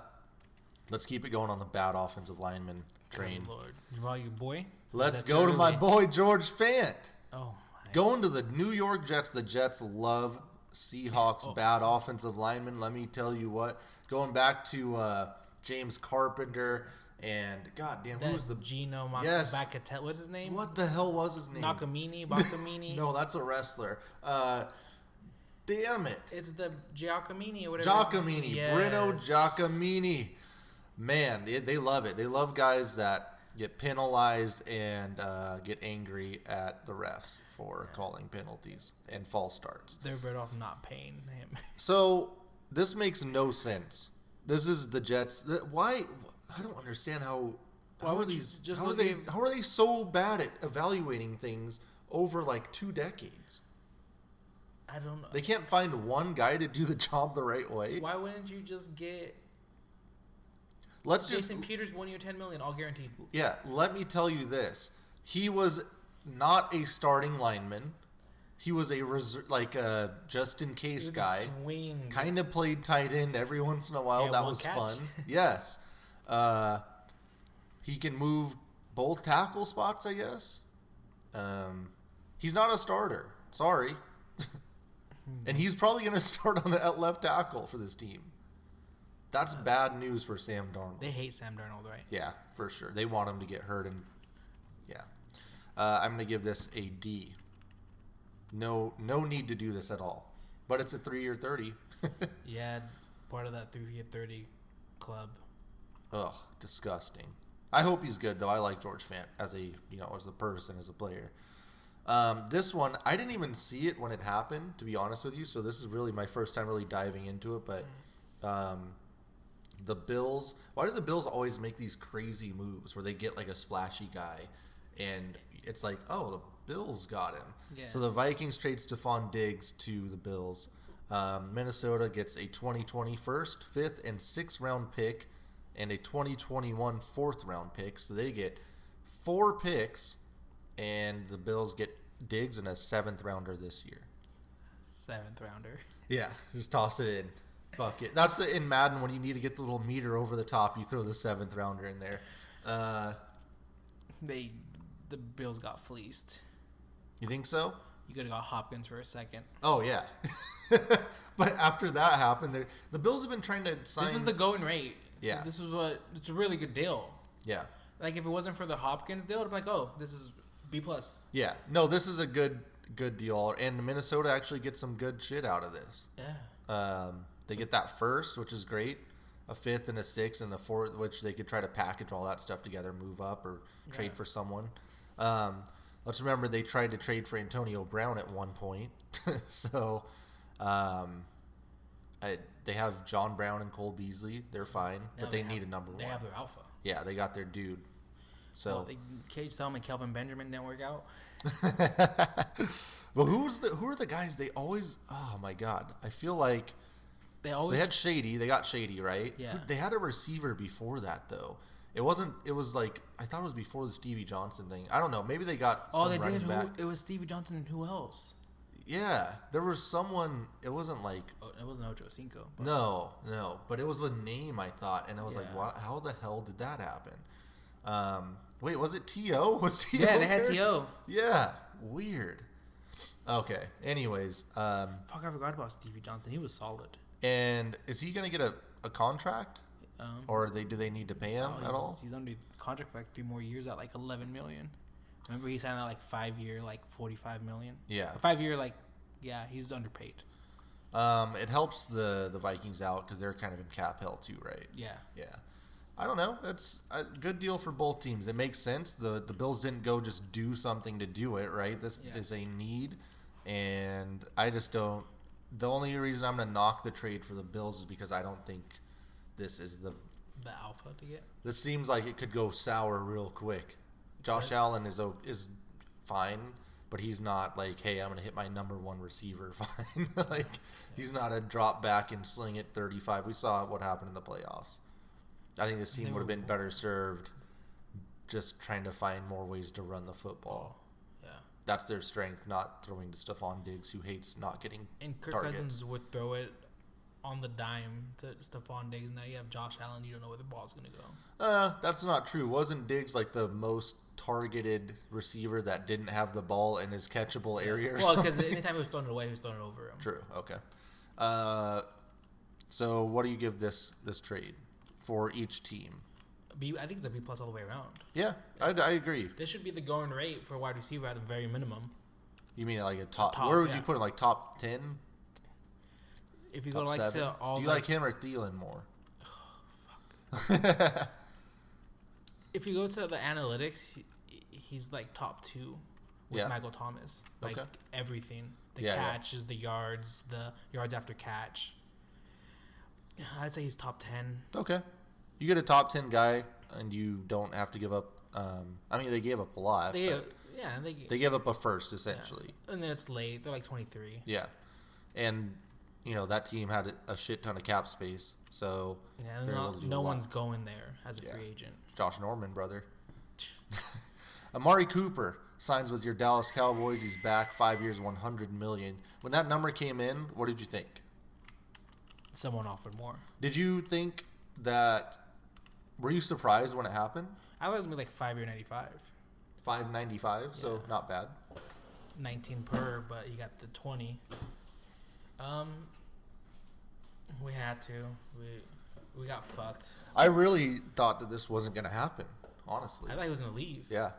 Let's keep it going on the bad offensive lineman train. Oh, Lord. You brought your boy? Let's go to my boy, George Fant. Oh, going to the New York Jets. The Jets love Seahawks bad offensive linemen. Let me tell you what. Going back to James Carpenter and goddamn, who was the Gino Bacatel? What's his name? What the hell was his name? Bakamini. No, that's a wrestler. Damn it! It's the Giacomini or whatever. Giacomini, yes. Bruno Giacomini. Man, they love it. They love guys that get penalized and get angry at the refs for calling penalties and false starts. They're better off not paying him. So this makes no sense. This is the Jets. Why? I don't understand how are they so bad at evaluating things over like 2 decades? I don't know. They can't find one guy to do the job the right way. Why wouldn't you just get Jason Peters 1 year $10 million, all guaranteed? Yeah, let me tell you this. He was not a starting lineman. He was a just in case guy. Kind of played tight end every once in a while. That was fun. Yes. He can move both tackle spots, I guess. He's not a starter. Sorry. And he's probably going to start on at left tackle for this team. That's bad news for Sam Darnold. They hate Sam Darnold, right? Yeah, for sure. They want him to get hurt, and yeah. I'm going to give this a D. No need to do this at all. But it's a 3-year 30. Yeah, part of that 3-year 30 club. Ugh, disgusting. I hope he's good though. I like George Fant as a person, as a player. This one, I didn't even see it when it happened, to be honest with you. So this is really my first time really diving into it. But the Bills, why do the Bills always make these crazy moves where they get like a splashy guy, and it's like, oh, the Bills got him. Yeah. So the Vikings trade Stephon Diggs to the Bills. Minnesota gets a 2020 first, 5th, and 6th round pick, and a 2021 4th round pick. So they get 4 picks, and the Bills get Diggs and a 7th rounder this year. 7th rounder. Yeah, just toss it in. Fuck it. That's in Madden when you need to get the little meter over the top. You throw the 7th rounder in there. The Bills got fleeced. You think so? You could have got Hopkins for a second. Oh yeah. But after that happened, the Bills have been trying to sign. This is the going rate. Yeah. It's a really good deal. Yeah. Like if it wasn't for the Hopkins deal, I'd be like, oh, this is B+. Yeah. No, this is a good deal, and Minnesota actually gets some good shit out of this. Yeah. They get that first, which is great, a 5th and a 6th and a 4th, which they could try to package all that stuff together, move up or trade for someone. Let's remember they tried to trade for Antonio Brown at one point. So they have John Brown and Cole Beasley. They're fine, but they need a number 1. They have their alpha. Yeah, they got their dude. So Cage Tillman and Kelvin Benjamin didn't work out. But who are the guys they always? Oh my God, I feel like they had Shady. They got Shady, right? Yeah. They had a receiver before that though. It wasn't. It was like I thought it was before the Stevie Johnson thing. I don't know. Maybe they got. Oh, they did. It was Stevie Johnson and who else? Yeah, there was someone. It wasn't like. Oh, it wasn't Ocho Cinco. No, but it was a name I thought, and I was like, "What? How the hell did that happen?" Wait, was it T.O.? Was T.O. Yeah, they had T.O. Yeah, weird. Okay. Anyways, fuck, I forgot about Stevie Johnson. He was solid. And is he gonna get a contract? Or do they need to pay him at all? He's under contract for like 3 more years at like $11 million. Remember he signed that like 5-year, like $45 million. Yeah, 5-year, like he's underpaid. It helps the Vikings out because they're kind of in cap hell too, right? Yeah. I don't know. It's a good deal for both teams. It makes sense. The Bills didn't go just do something to do it, right? This is a need, and I just don't. The only reason I'm going to knock the trade for the Bills is because I don't think this is the alpha to get. This seems like it could go sour real quick. Josh Allen is fine, but he's not like, hey, I'm going to hit my number 1 receiver fine. He's not a drop back and sling it 35. We saw what happened in the playoffs. I think this team would have been better served just trying to find more ways to run the football. Yeah. That's their strength, not throwing to Stephon Diggs, who hates not getting and Kirk targets. Cousins would throw it on the dime to Stephon Diggs. Now you have Josh Allen. You don't know where the ball's going to go. That's not true. Wasn't Diggs like the most targeted receiver that didn't have the ball in his catchable area? Well, because anytime he was throwing it away, he was throwing it over him. True. Okay. So what do you give this trade for each team? B, I think it's a B+ all the way around. Yeah, I agree. This should be the going rate for a wide receiver at the very minimum. You mean like a top where would you put it? Like top 10? If you go like 7? To all, do you like him or Thielen more? Oh, fuck. If you go to the analytics, he's like top 2 with Michael Thomas. Like everything, the catches, the yards after catch. I'd say he's top 10. Okay. You get a top 10 guy, and you don't have to give up. I mean, they gave up a lot. They gave up a first, essentially. Yeah. And then it's late. They're like 23. Yeah. And, that team had a shit ton of cap space. So, no one's going there as a free agent. Josh Norman, brother. Amari Cooper signs with your Dallas Cowboys. He's back 5 years, $100 million. When that number came in, what did you think? Someone offered more. Did you think that... Were you surprised when it happened? I thought it was going to be like 5 year 95. 595, so not bad. 19 per, but you got the 20. We had to. We got fucked. I really thought that this wasn't going to happen, honestly. I thought he was going to leave. Yeah.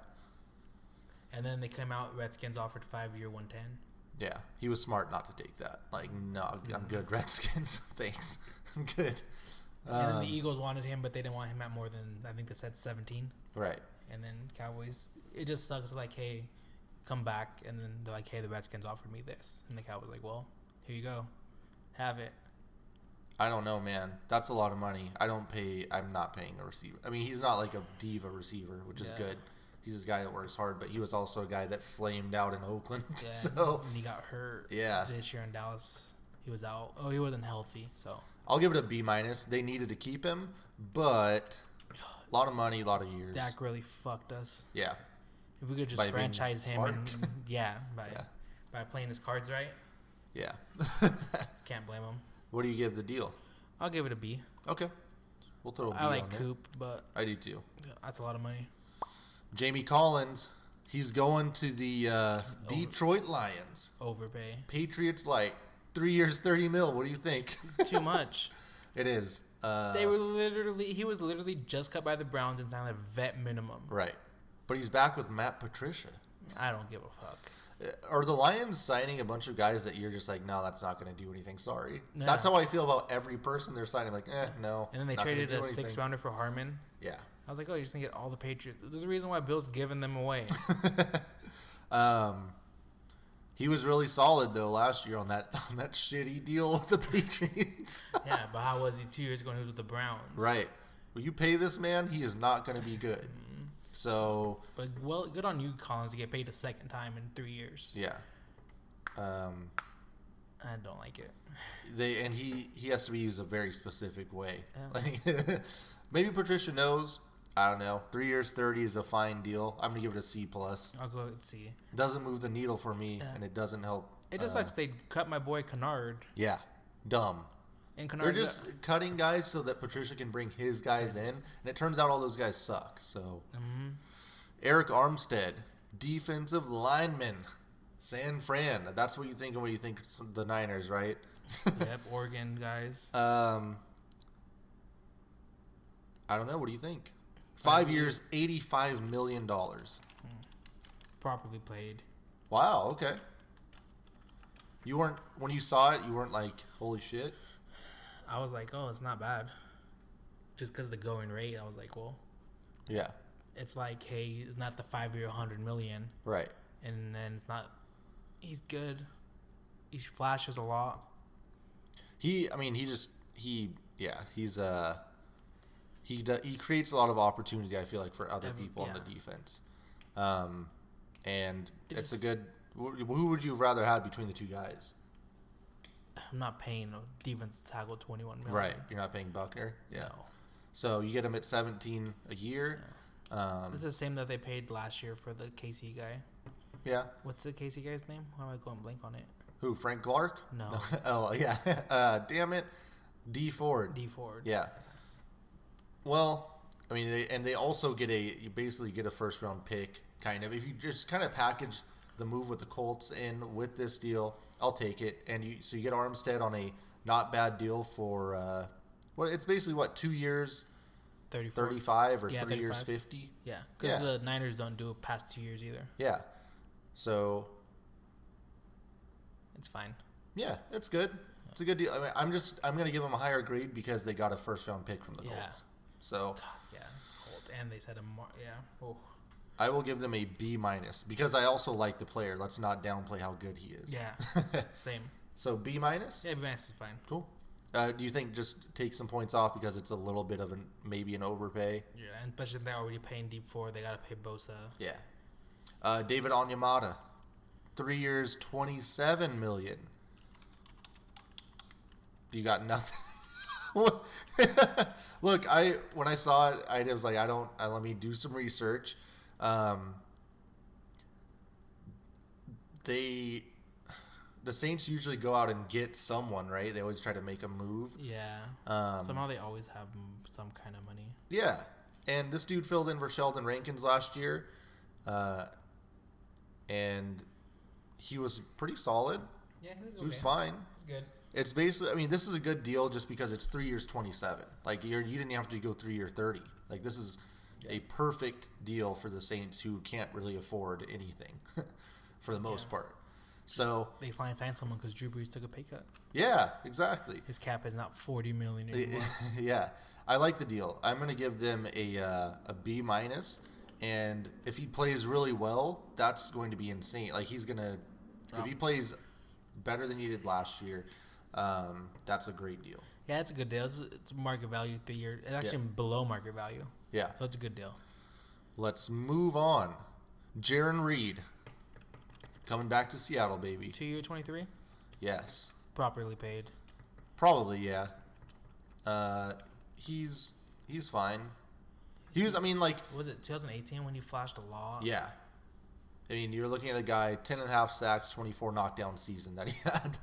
And then they came out, Redskins offered 5 year 110. Yeah, he was smart not to take that. Like, no, I'm good, Redskins. Thanks. I'm good. And then the Eagles wanted him, but they didn't want him at more than, I think they said 17. Right. And then Cowboys, it just sucks. Like, hey, come back. And then they're like, hey, the Redskins offered me this. And the Cowboys like, well, here you go. Have it. I don't know, man. That's a lot of money. I'm not paying a receiver. I mean, he's not like a diva receiver, which is good. He's a guy that works hard, but he was also a guy that flamed out in Oakland. Yeah, so and he got hurt this year in Dallas. He was out. Oh, he wasn't healthy, so... I'll give it a B-. They needed to keep him, but a lot of money, a lot of years. Dak really fucked us. Yeah. If we could just franchise him by playing his cards right. Yeah. Can't blame him. What do you give the deal? I'll give it a B. Okay. We'll throw a B I like on there. Coop, but... I do too. That's a lot of money. Jamie Collins, he's going to the Detroit Lions. Overpay. Patriots like 3 years, $30 million. What do you think? Too much. It is. He was literally just cut by the Browns and signed a vet minimum. Right. But he's back with Matt Patricia. I don't give a fuck. Are the Lions signing a bunch of guys that you're just like, no, that's not going to do anything? Sorry. Yeah. That's how I feel about every person they're signing. Like, no. And then they traded a 6-rounder for Harmon. Yeah. I was like, oh, you're just going to get all the Patriots. There's a reason why Bill's giving them away. He was really solid, though, last year on that shitty deal with the Patriots. Yeah, but how was he 2 years ago when he was with the Browns? Right. Will you pay this man? He is not going to be good. So, but good on you, Collins, to get paid a second time in 3 years. Yeah. I don't like it. He has to be used a very specific way. Yeah. Like, maybe Patricia knows. I don't know. 3 years, 30 is a fine deal. I'm gonna give it a C+. I'll go with C. Doesn't move the needle for me, and it doesn't help. It just sucks they cut my boy Kennard. Yeah, dumb. And Kennard, they're just cutting guys so that Patricia can bring his guys in, and it turns out all those guys suck. So, Eric Armstead, defensive lineman, San Fran. That's what you think when you think the Niners, right? Yep, Oregon guys. I don't know. What do you think? 5 years, $85 million. Properly played. Wow. Okay. You weren't when you saw it. You weren't like, holy shit. I was like, oh, it's not bad. Just because the going rate, I was like, well, yeah. It's like, hey, it's not the 5 year, $100 million, right? And then it's not. He's good. He flashes a lot. He creates a lot of opportunity. I feel like for other people on the defense, and it's a good. Who would you have rather had between the two guys? I'm not paying a defense tackle $21 million. Right, you're not paying Buckner. Yeah. No. So you get him at 17 a year. Yeah. It's the same that they paid last year for the KC guy. Yeah. What's the KC guy's name? Why am I going blank on it? Who? Frank Clark? No. Oh yeah. Damn it. D Ford. D Ford. Yeah. Well, I mean, they also you basically get a first round pick, kind of. If you just kind of package the move with the Colts in with this deal, I'll take it. And so you get Armstead on a not bad deal for, it's basically 2 years, 35 or 3 35. years, 50. Yeah, because the Niners don't do it past 2 years either. Yeah. So. It's fine. Yeah, it's good. It's a good deal. I mean, I'm going to give them a higher grade because they got a first round pick from the Colts. So. God, yeah. Colts. And they said Oh. I will give them a B- because I also like the player. Let's not downplay how good he is. Yeah. Same. So B-? Yeah, B- is fine. Cool. Do you think just take some points off because it's a little bit of maybe an overpay? Yeah, and especially if they're already paying deep for, they got to pay Bosa. Yeah. David Onyemata, 3 years, $27 million. You got nothing. Look, when I saw it, I was like, let me do some research. The Saints usually go out and get someone, right? They always try to make a move. Yeah. Somehow they always have some kind of money. Yeah. And this dude filled in for Sheldon Rankins last year. And he was pretty solid. Yeah, he was okay. He was fine. He's good. It's basically, I mean, this is a good deal just because it's 3 years, 27. Like, you didn't have to go 3 year 30. Like, this is a perfect deal for the Saints who can't really afford anything for the most part. So they finally signed someone because Drew Brees took a pay cut. Yeah, exactly. His cap is not $40 million anymore. Yeah, I like the deal. I'm going to give them a B-, and if he plays really well, that's going to be insane. Like if he plays better than he did last year, that's a great deal. Yeah, it's a good deal. It's market value 3 years. It's actually below market value. Yeah, so it's a good deal. Let's move on. Jaron Reed. Coming back to Seattle, baby. 2 year, 23? Yes. Properly paid. Probably, yeah. He's fine. Was it 2018 when he flashed a lot? Yeah. I mean, you're looking at a guy, 10.5 sacks, 24 knockdown season that he had.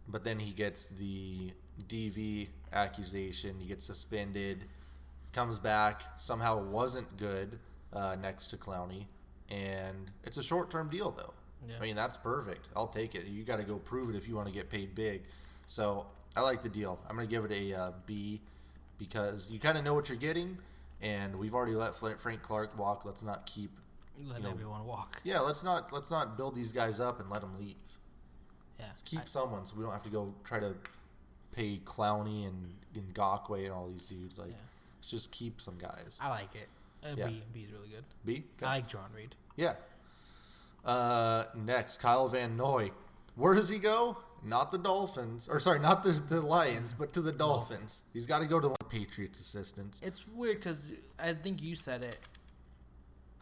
But then he gets the DV accusation. He gets suspended. Comes back. Somehow wasn't good next to Clowney. And it's a short-term deal, though. Yeah. I mean, that's perfect. I'll take it. You got to go prove it if you want to get paid big. So I like the deal. I'm going to give it a B because you kind of know what you're getting, and we've already let Frank Clark walk. Let's not keep everyone walk. Yeah, let's not build these guys up and let them leave. Yeah, keep someone so we don't have to go try to pay Clowney and Ngakoue and all these dudes. Let's just keep some guys. I like it. B is really good. B? Okay. I like Jaron Reed. Yeah. Next, Kyle Van Noy. Where does he go? Not the Dolphins. Or, sorry, not the Lions, but to the Dolphins. He's got to go to one of the Patriots' assistants. It's weird because I think you said it.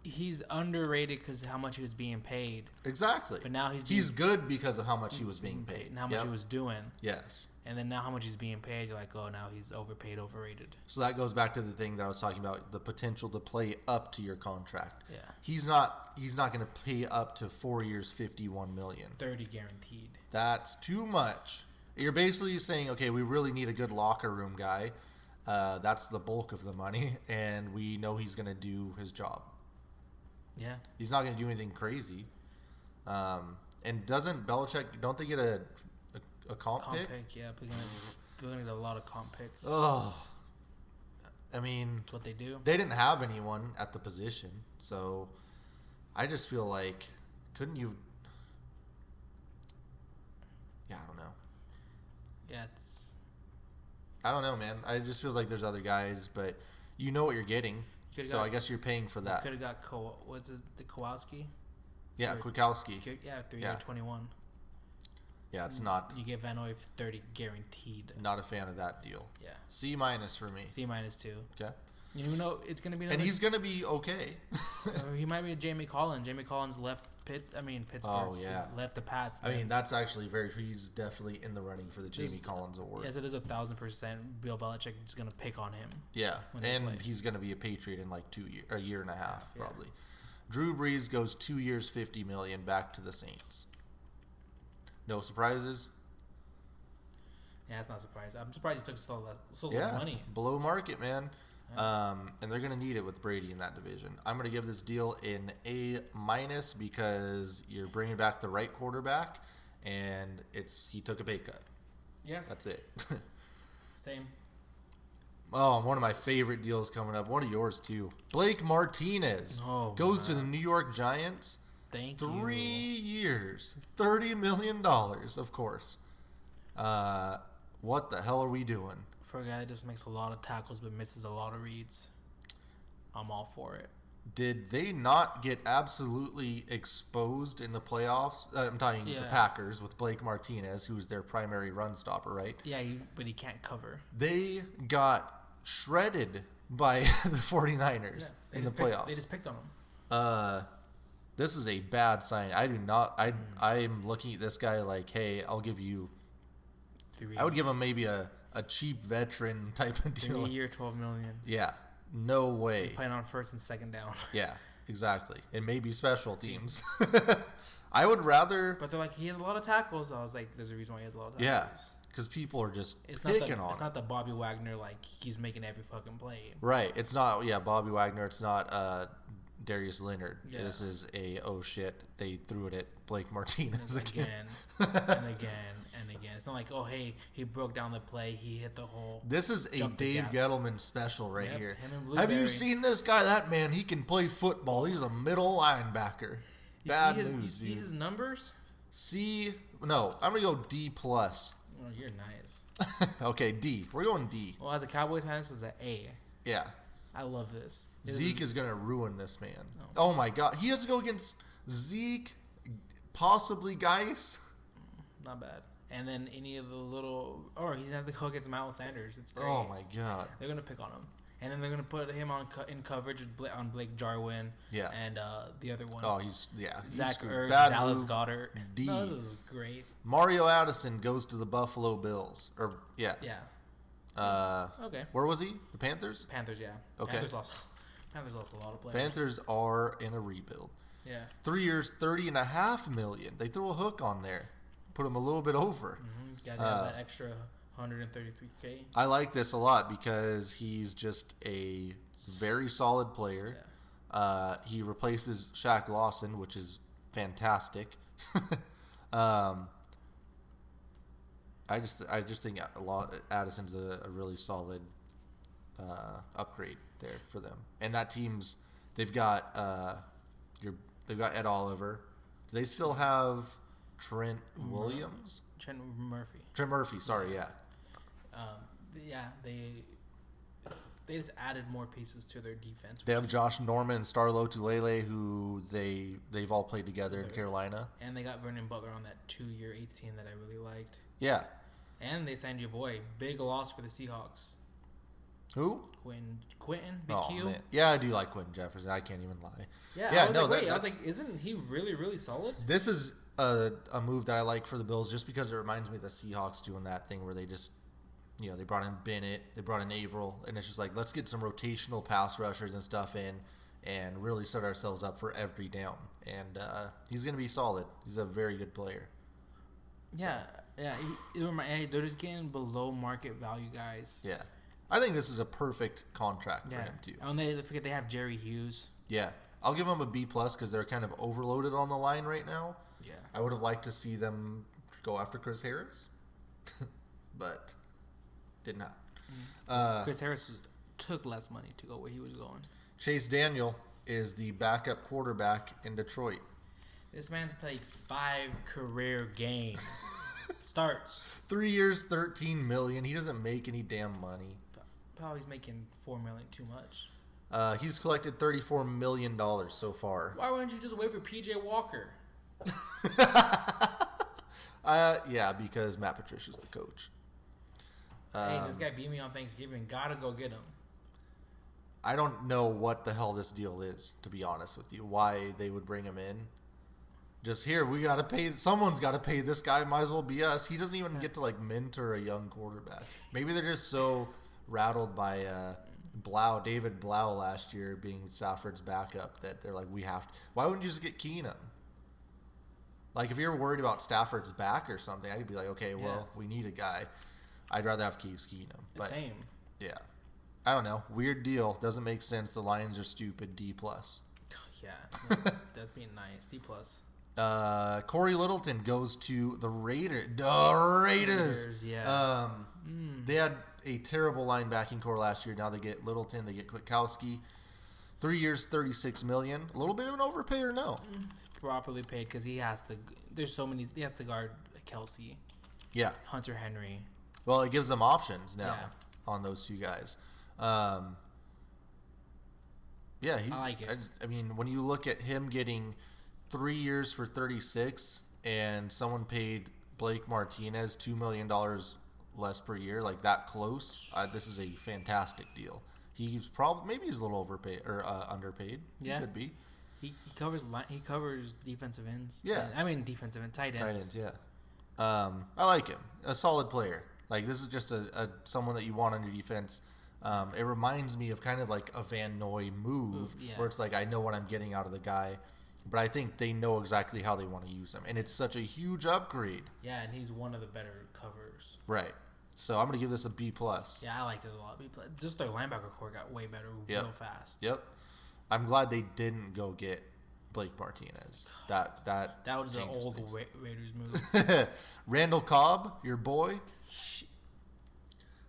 He's underrated because of how much he was being paid. Exactly. But now he's good because of how much he was being paid. And how much he was doing. Yes. And then now how much he's being paid, you're like, oh, now he's overpaid, overrated. So that goes back to the thing that I was talking about, the potential to play up to your contract. Yeah. He's not going to pay up to 4 years, $51 million. 30 guaranteed. That's too much. You're basically saying, okay, we really need a good locker room guy. That's the bulk of the money, and we know he's going to do his job. Yeah. He's not going to do anything crazy. And doesn't Belichick, don't they get a comp pick? Yeah, they're going to get a lot of comp picks. Oh. I mean. That's what they do. They didn't have anyone at the position. So I just feel like, couldn't you. Yeah, I don't know. Yeah, I don't know, man. It just feels like there's other guys, but you know what you're getting. So I guess you're paying for that. Could have got the Kowalski? Yeah, Kwiatkowski. Yeah, 3 year 21. Yeah, it's not. You get Van Noy 30 guaranteed. Not a fan of that deal. Yeah. C- for me. C- too. Okay. You know it's gonna be. And he's gonna be okay. He might be a Jamie Collins. Jamie Collins left Pittsburgh. Oh yeah. Left the Pats. I mean that's actually very true. He's definitely in the running for the Jamie Collins award. Yeah, so there's 1,000% Bill Belichick is gonna pick on him. Yeah, and he's gonna be a Patriot in like a year and a half probably. Drew Brees goes 2 years, $50 million back to the Saints. No surprises. Yeah, it's not surprised. I'm surprised he took so little money. Below market, man. And they're going to need it with Brady in that division. I'm going to give this deal an A- because you're bringing back the right quarterback, and he took a pay cut. Yeah. That's it. Same. Oh, one of my favorite deals coming up. One of yours, too. Blake Martinez goes to the New York Giants. Thank you. 3 years. $30 million, of course. What the hell are we doing? For a guy that just makes a lot of tackles but misses a lot of reads, I'm all for it. Did they not get absolutely exposed in the playoffs? I'm talking the Packers with Blake Martinez, who's their primary run stopper, right? Yeah, but he can't cover. They got shredded by the 49ers in the playoffs. They just picked on him. This is a bad sign. I'm looking at this guy like, hey, I'll give you. I would give him maybe a cheap veteran type of deal. 3 year, $12 million. Yeah, no way. Playing on first and second down. Yeah, exactly. And maybe special teams. I would rather. But they're like, he has a lot of tackles. I was like, there's a reason why he has a lot of tackles. Yeah, because people are just picking on him. It's not the Bobby Wagner, like, he's making every fucking play. Right. It's not, Bobby Wagner. It's not Darius Leonard. Yeah. This is they threw it at Blake Martinez again. and again. It's not like, oh, hey, he broke down the play, he hit the hole. This is a Dave Gettleman special right here. Have you seen this guy? That man, he can play football. He's a middle linebacker. Bad news, you see his numbers? No, I'm going to go D+. Oh, you're nice. Okay, D. We're going D. Well, as a Cowboys fan, this is an A. Yeah. I love this. Zeke is going to ruin this man. Oh, my God. He has to go against Zeke, possibly Geis. Not bad. And then any of the little... Or he's going to have to go against Miles Sanders. It's great. Oh, my God. They're going to pick on him. And then they're going to put him in coverage on Blake Jarwin. Yeah. And the other one. Oh, he's Zach Ertz, Dallas Goedert. D. No, this is great. Mario Addison goes to the Buffalo Bills. Yeah. Okay. Where was he? The Panthers? Panthers, yeah. Okay. Panthers lost a lot of players. Panthers are in a rebuild. Yeah. 3 years, $30.5 million. They threw a hook on there. Put him a little bit over. Got to have that extra $133K. I like this a lot because he's just a very solid player. Yeah. He replaces Shaq Lawson, which is fantastic. I just think Addison's a really solid upgrade there for them. And that team's they've got Ed Oliver. Do they still have Trent Williams? Trent Murphy. Trent Murphy, sorry, yeah. They just added more pieces to their defense. They have Josh Norman and Starlo Tulele, who they've all played together in Carolina. And they got Vernon Butler on that 2-year 18 that I really liked. Yeah. And they signed your boy. Big loss for the Seahawks. Who? Quentin, Big Oh, Q. man. Yeah, I do like Quentin Jefferson. I can't even lie. Yeah, I was like, isn't he really, really solid? This is a move that I like for the Bills just because it reminds me of the Seahawks doing that thing where they just, they brought in Bennett, they brought in Averill, and it's just like, let's get some rotational pass rushers and stuff in and really set ourselves up for every down. And he's going to be solid. He's a very good player. Yeah, they're just getting below market value guys. Yeah. I think this is a perfect contract for him, too. And they forget they have Jerry Hughes. Yeah. I'll give them a B+ because they're kind of overloaded on the line right now. Yeah. I would have liked to see them go after Chris Harris, but did not. Chris Harris took less money to go where he was going. Chase Daniel is the backup quarterback in Detroit. This man's played 5 career games. Starts. 3 years, $13 million. He doesn't make any damn money. Probably he's making $4 million too much. He's collected $34 million so far. Why wouldn't you just wait for PJ Walker? Yeah, because Matt Patricia's the coach. Hey, this guy beat me on Thanksgiving. Gotta go get him. I don't know what the hell this deal is, to be honest with you. Why they would bring him in. Just here, we got to pay. Someone's got to pay this guy. Might as well be us. He doesn't even get to mentor a young quarterback. Maybe they're just so rattled by David Blau last year being Stafford's backup that they're like, we have to. Why wouldn't you just get Keenum? If you're worried about Stafford's back or something, I'd be like, okay, well, we need a guy. I'd rather have Case Keenum. But, same. Yeah. I don't know. Weird deal. Doesn't make sense. The Lions are stupid. D+. Yeah, that's being nice. D+. Corey Littleton goes to the Raiders. The Raiders. Yeah. They had a terrible linebacking core last year. Now they get Littleton. They get Kwiatkowski. 3 years, $36 million. A little bit of an overpay or no? Properly paid because he has to. There's so many. He has to guard Kelsey. Yeah. Hunter Henry. Well, it gives them options now on those two guys. Yeah, he's. I like it. I mean, when you look at him getting 3 years for 36, and someone paid Blake Martinez $2 million less per year, like that close, this is a fantastic deal. He's maybe he's a little overpaid or underpaid. Yeah, he could be. He covers defensive ends. Yeah, I mean defensive and tight ends. Tight ends, yeah. I like him. A solid player. Like this is just a someone that you want on your defense. It reminds me of kind of like a Van Noy move where it's like I know what I'm getting out of the guy, but I think they know exactly how they want to use him, and it's such a huge upgrade. Yeah, and he's one of the better covers. Right. So I'm gonna give this a B+. Yeah, I liked it a lot. B+. Just their linebacker core got way better real fast. Yep. I'm glad they didn't go get Blake Martinez. That was the old Raiders move. Randall Cobb, your boy.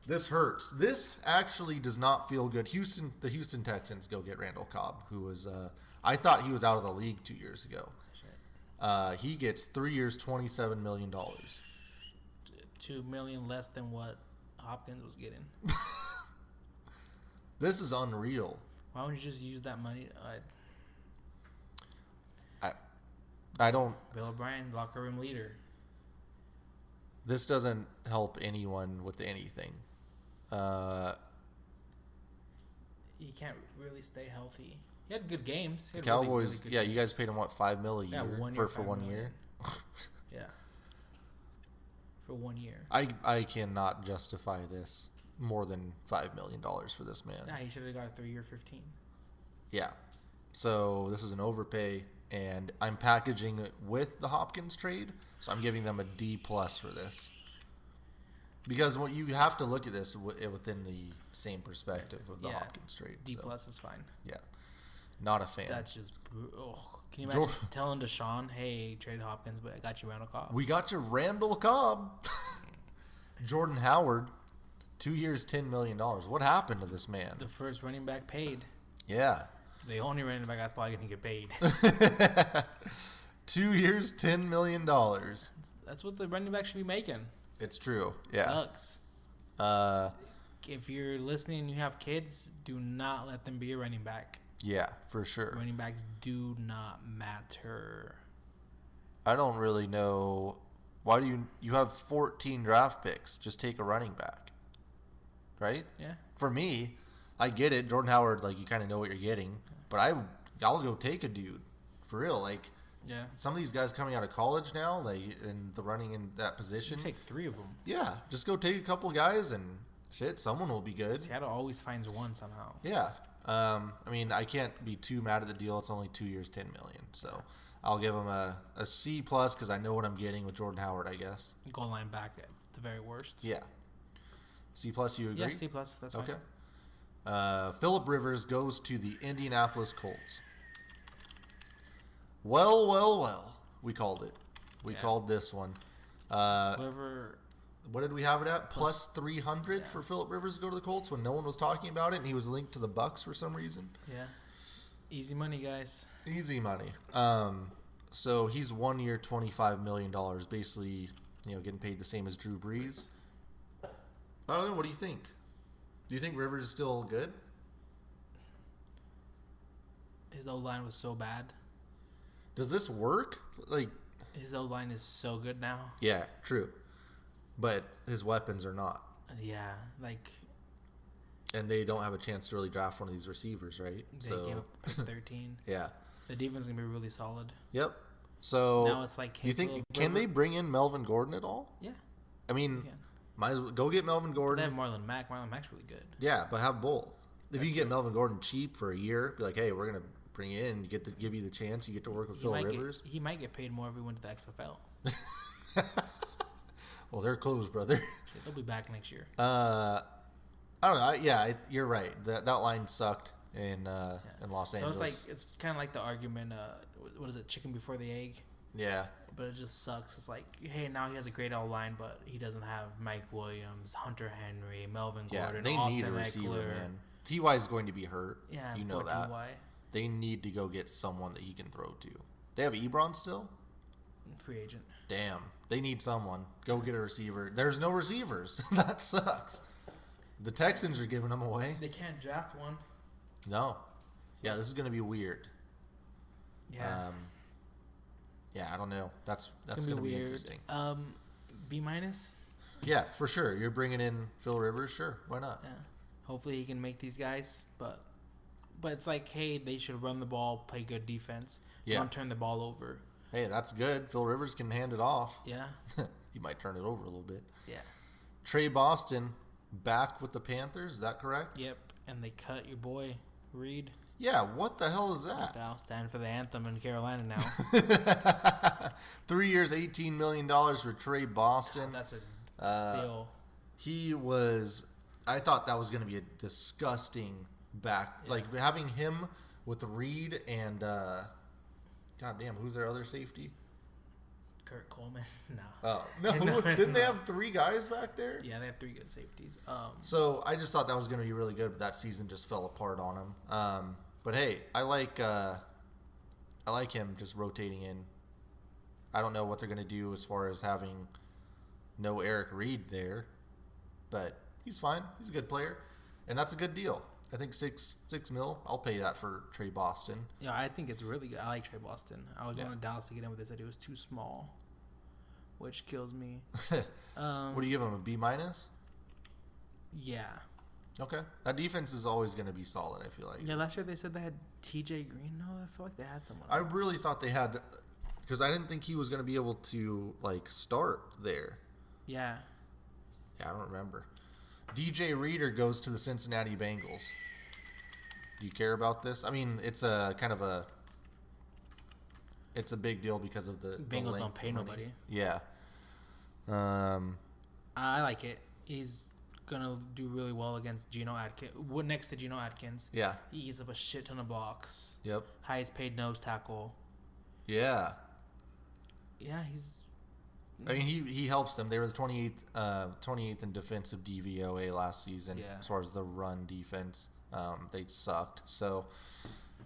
This hurts. This actually does not feel good. The Houston Texans go get Randall Cobb, who was I thought he was out of the league 2 years ago. He gets 3 years, $27 million. $2 million less than what Hopkins was getting. This is unreal. Why don't you just use that money? I don't. Bill O'Brien, locker room leader. This doesn't help anyone with anything. He can't really stay healthy. He had good games. The Cowboys, really good games. You guys paid him what, $5 million a year for 1 year? Yeah. For 1 year. I cannot justify this more than $5 million for this man. Yeah, he should have got a 3 year, 15. Yeah. So this is an overpay, and I'm packaging it with the Hopkins trade, so I'm giving them a D+ for this. Because what you have to look at this within the same perspective of the Hopkins trade. D+ is fine. Yeah. Not a fan. That's just... Can you imagine telling Deshaun, hey, trade Hopkins, but I got you Randall Cobb? We got you Randall Cobb. Jordan Howard, 2 years, $10 million. What happened to this man? The first running back paid. Yeah. The only running back that's probably going to get paid. 2 years, $10 million. That's what the running back should be making. It's true. Yeah. Sucks. If you're listening and you have kids, do not let them be a running back. Yeah, for sure. Running backs do not matter. I don't really know. Why do you have 14 draft picks? Just take a running back. Right? Yeah. For me, I get it. Jordan Howard, like, you kind of know what you're getting. But I'll go take a dude. For real. Like, yeah. Some of these guys coming out of college now, like, in the running in that position. You take 3 of them. Yeah. Just go take a couple guys and shit, someone will be good. Seattle always finds one somehow. Yeah. I mean, I can't be too mad at the deal. It's only 2 years, $10 million. So I'll give him a C+ because I know what I'm getting with Jordan Howard, I guess. Goal line back at the very worst. Yeah. C+, you agree? Yeah, C+, that's fine. Okay. Phillip Rivers goes to the Indianapolis Colts. Well. We called it. We called this one. What did we have it at? Plus 300 for Phillip Rivers to go to the Colts when no one was talking about it, and he was linked to the Bucks for some reason. Yeah. Easy money, guys. Easy money. So he's 1 year, $25 million, basically, getting paid the same as Drew Brees. I don't know. What do you think? Do you think Rivers is still good? His O-line was so bad. Does this work? Like, his O-line is so good now. Yeah, true. But his weapons are not. Yeah, like... And they don't have a chance to really draft one of these receivers, right? They gave up 13. Yeah. The defense is going to be really solid. You now it's like... Do you think... Can they bring in Melvin Gordon at all? Yeah. I mean, might as well go get Melvin Gordon. They have Marlon Mack. Marlon Mack's really good. Yeah, but have both. If you get Melvin Gordon cheap for a year, be like, hey, we're going to bring you in, give you the chance, you get to work with Phil Rivers. He might get paid more if he went to the XFL. Well, they're closed, brother. They'll be back next year. I don't know. You're right. That line sucked in Los Angeles. So it's kind of like the argument. What is it? Chicken before the egg. Yeah. But it just sucks. It's like, hey, now he has a great O-line, but he doesn't have Mike Williams, Hunter Henry, Melvin Gordon, they Austin need a receiver, Eckler. man. T.Y. is going to be hurt. Yeah, you know that. T.Y. They need to go get someone that he can throw to. They have Ebron still? Free agent. Damn. They need someone. Go get a receiver. There's no receivers. That sucks. The Texans are giving them away. They can't draft one. No. Yeah, this is going to be weird. Yeah. Yeah, I don't know. That's going to be interesting. B minus. Yeah, for sure. You're bringing in Phil Rivers. Sure, why not? Yeah. Hopefully he can make these guys, but it's like, hey, they should run the ball, play good defense, don't turn the ball over. Hey, that's good. Phil Rivers can hand it off. Yeah. He might turn it over a little bit. Yeah. Trey Boston back with the Panthers. Is that correct? Yep. And they cut your boy Reed. Yeah, what the hell is that? I'll stand for the anthem in Carolina now. 3 years, $18 million for Trey Boston. That's a steal. I thought that was going to be a disgusting back. Yeah. Like, having him with Reed and, goddamn, who's their other safety? Kurt Coleman? No. Oh, no. Didn't they have 3 guys back there? Yeah, they have 3 good safeties. So I just thought that was going to be really good, but that season just fell apart on him. But hey, I like him just rotating in. I don't know what they're going to do as far as having no Eric Reed there, but he's fine. He's a good player, and that's a good deal. I think $6 million. I'll pay that for Trey Boston. Yeah, I think it's really good. I like Trey Boston. I was wanting Dallas to get in with this. That he was too small, which kills me. What do you give him, a B minus? Yeah. Okay. That defense is always going to be solid, I feel like. Yeah, last year they said they had T.J. Green. No, I feel like they had someone. I really thought they had, because I didn't think he was going to be able to, start there. Yeah. Yeah, I don't remember. DJ Reader goes to the Cincinnati Bengals. Do you care about this? I mean, it's a big deal because of the Bengals don't pay nobody. Yeah. I like it. He's gonna do really well against Geno Atkins. Next to Geno Atkins. Yeah. He eats up a shit ton of blocks. Yep. Highest paid nose tackle. Yeah. Yeah, he's. I mean, he helps them. They were the 28th in defensive DVOA last season. Yeah. As far as the run defense, they sucked. So,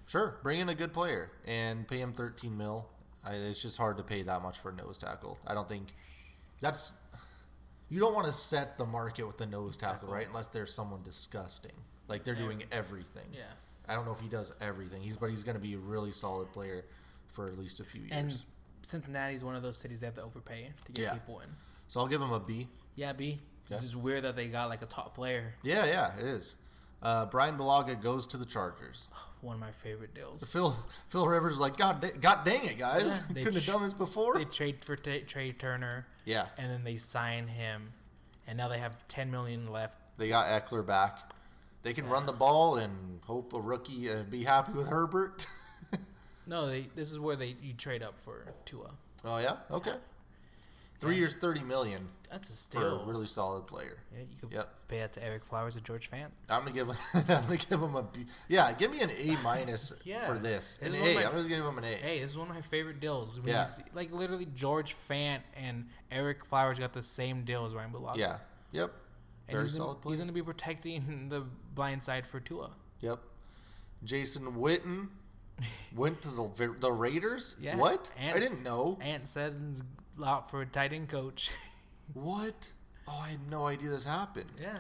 sure, bring in a good player and pay him $13 million. It's just hard to pay that much for a nose tackle. I don't think that's. You don't want to set the market with the nose tackle, right? Unless there's someone disgusting, like they're doing everything. Yeah. I don't know if he does everything. He's going to be a really solid player for at least a few years. And Cincinnati's one of those cities they have to overpay to get people in. So I'll give him a B. Yeah, B. Okay. It's just weird that they got like a top player. Yeah, it is. Brian Bulaga goes to the Chargers. One of my favorite deals. Phil Rivers is like, God dang it, guys. Yeah, couldn't have done this before. They trade for Trey Turner. Yeah. And then they sign him. And now they have $10 million left. They got Eckler back. They can run the ball and hope a rookie be happy with Herbert. No, this is where you trade up for Tua. Oh, yeah? Okay. 3 years, $30 million. That's a steal. For a really solid player. Yeah, you could pay that to Eric Flowers or George Fant. I'm gonna give him a B. Yeah, give me an A minus for this. I'm just giving him an A. Hey, this is one of my favorite deals. When you see, literally George Fant and Eric Flowers got the same deal as Ryan Bulaga. Yeah. Yep. Very solid player. He's gonna be protecting the blind side for Tua. Yep. Jason Witten went to the Raiders. Yeah. What? I didn't know. Ant said out for a tight end coach. What? Oh, I had no idea this happened. Yeah.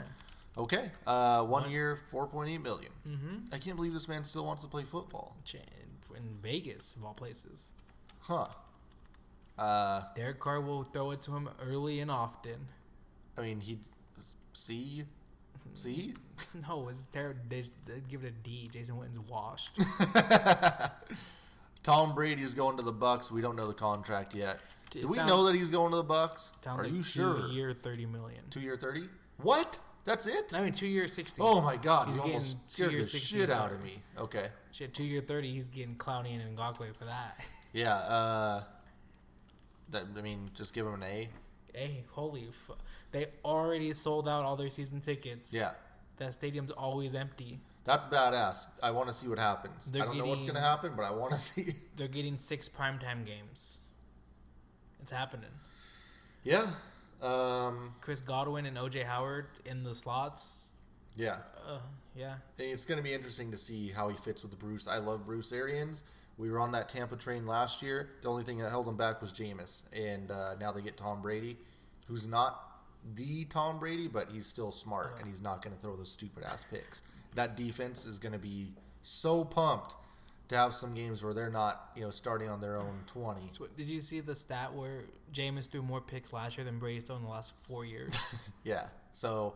Okay. 1 year, $4.8 million. Mm-hmm. I can't believe this man still wants to play football. In Vegas, of all places. Huh. Derek Carr will throw it to him early and often. I mean, see? No, it's terrible. They'd give it a D. Jason Witten's washed. Tom Brady is going to the Bucs. We don't know the contract yet. Do we know that he's going to the Bucs? Are you sure? 2 year, $30 million. 2 year, 30? What? That's it? I mean, 2 year, 60. Oh my God! He's you almost scared the shit out of me. Okay. Shit, 2 year, 30. He's getting Clowney and Ngakoue for that. Yeah. Just give him an A. Hey, they already sold out all their season tickets. Yeah. That stadium's always empty. That's badass. I want to see what happens. I don't know what's going to happen, but I want to see. They're getting 6 primetime games. It's happening. Yeah. Chris Godwin and O.J. Howard in the slots. Yeah. Yeah. It's going to be interesting to see how he fits with Bruce. I love Bruce Arians. We were on that Tampa train last year. The only thing that held him back was Jameis. And now they get Tom Brady, who's not the Tom Brady, but he's still smart, and he's not going to throw those stupid-ass picks. That defense is going to be so pumped to have some games where they're not, starting on their own 20. Did you see the stat where Jameis threw more picks last year than Brady's thrown in the last 4 years? Yeah. So,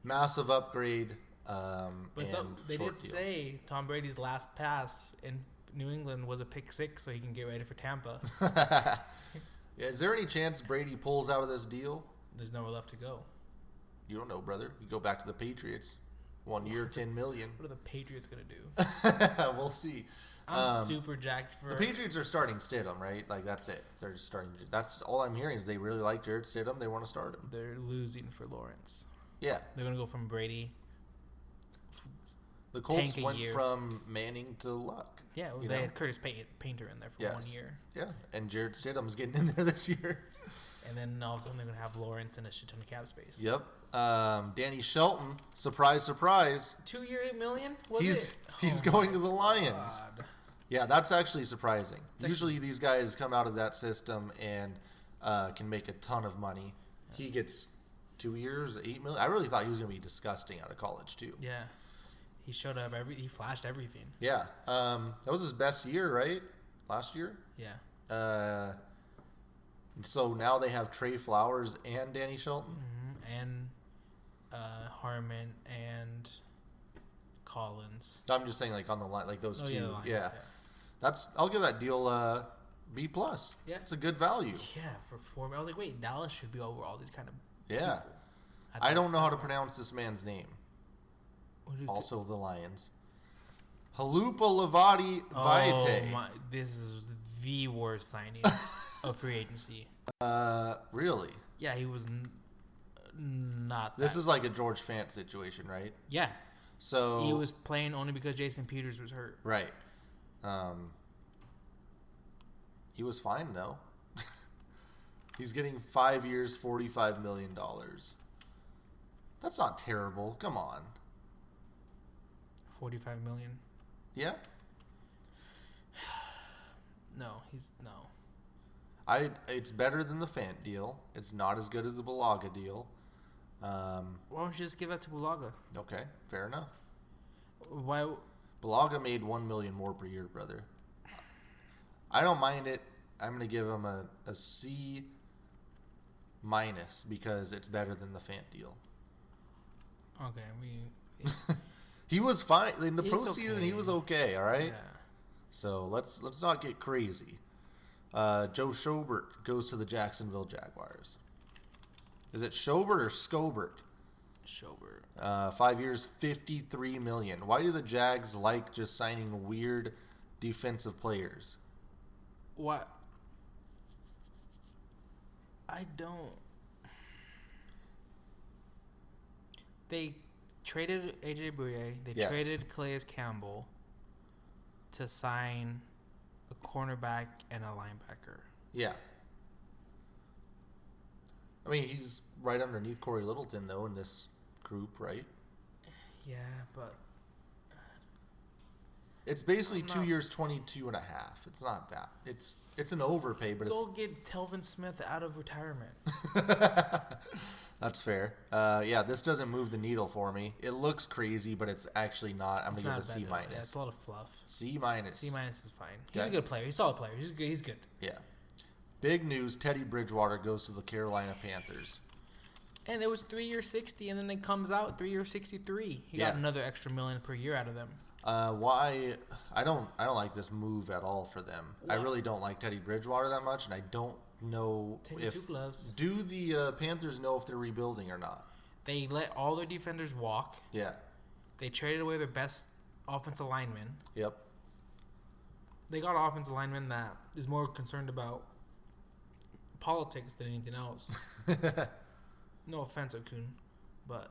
massive upgrade. But they did say Tom Brady's last pass in New England was a pick 6, so he can get ready for Tampa. Yeah, is there any chance Brady pulls out of this deal? There's nowhere left to go. You don't know, brother. You go back to the Patriots. 1 year, $10 million. What are the Patriots going to do? We'll see. I'm super jacked for... The Patriots are starting Stidham, right? Like, that's it. They're just starting... That's all I'm hearing is they really like Jared Stidham. They want to start him. They're losing for Lawrence. Yeah. They're going to go from Brady... The Colts went from Manning to Luck. Yeah, they had Curtis Painter in there for 1 year. Yeah, and Jared Stidham's getting in there this year. And then all of a sudden they're going to have Lawrence and a shit ton of cap space. Yep. Danny Shelton, surprise, surprise. 2 year, $8 million? He's going to the Lions. God. Yeah, that's actually surprising. Usually these guys come out of that system and can make a ton of money. He gets 2 years, $8 million. I really thought he was going to be disgusting out of college too. Yeah. He showed up. He flashed everything. Yeah. That was his best year, right? Last year? Yeah. So now they have Trey Flowers and Danny Shelton? Mm-hmm. And Harmon and Collins. I'm just saying, like, on the line, like those two. Yeah, the line, yeah. I'll give that deal B+. Yeah. It's a good value. Yeah, for 4. I was like, wait, Dallas should be over all these kind of Yeah. I don't know how to pronounce this man's name. Also the Lions. Halupa Levati Vaiate. This is the worst signing of free agency. Really? Yeah, he was not. This is like a George Fant situation, right? Yeah. So he was playing only because Jason Peters was hurt. Right. He was fine though. He's getting 5 years, $45 million. That's not terrible. Come on. 45 million. Yeah. No. It's better than the Fant deal. It's not as good as the Bulaga deal. Why don't you just give that to Bulaga? Okay, fair enough. Why? Bulaga made $1 million more per year, brother. I don't mind it. I'm gonna give him a C- because it's better than the Fant deal. Okay, He was fine in the postseason. Okay. He was okay. All right. Yeah. So let's not get crazy. Joe Schobert goes to the Jacksonville Jaguars. Is it Schobert or Scobert? Schobert. 5 years, $53 million. Why do the Jags like just signing weird defensive players? What? I don't. They traded AJ Bouye. They traded Calais Campbell to sign a cornerback and a linebacker. Yeah. I mean, he's right underneath Corey Littleton, though, in this group, right? Yeah, but... It's basically 2 years, 22 and a half. It's not that. It's an overpay, but Go get Telvin Smith out of retirement. That's fair. Yeah, this doesn't move the needle for me. It looks crazy, but it's actually not. I'm going to give it a C-. Yeah, it's a lot of fluff. C-. C- is fine. He's a good player. He's a solid player. He's good. Yeah. Big news, Teddy Bridgewater goes to the Carolina Panthers. And it was 3 years 60, and then it comes out 3 years 63. He got another extra $1 million per year out of them. Why? I don't like this move at all for them. What? I really don't like Teddy Bridgewater that much, and I don't know do the Panthers know if they're rebuilding or not. They let all their defenders walk. Yeah. They traded away their best offensive lineman. Yep. They got an offensive lineman that is more concerned about politics than anything else. No offense, Okun, but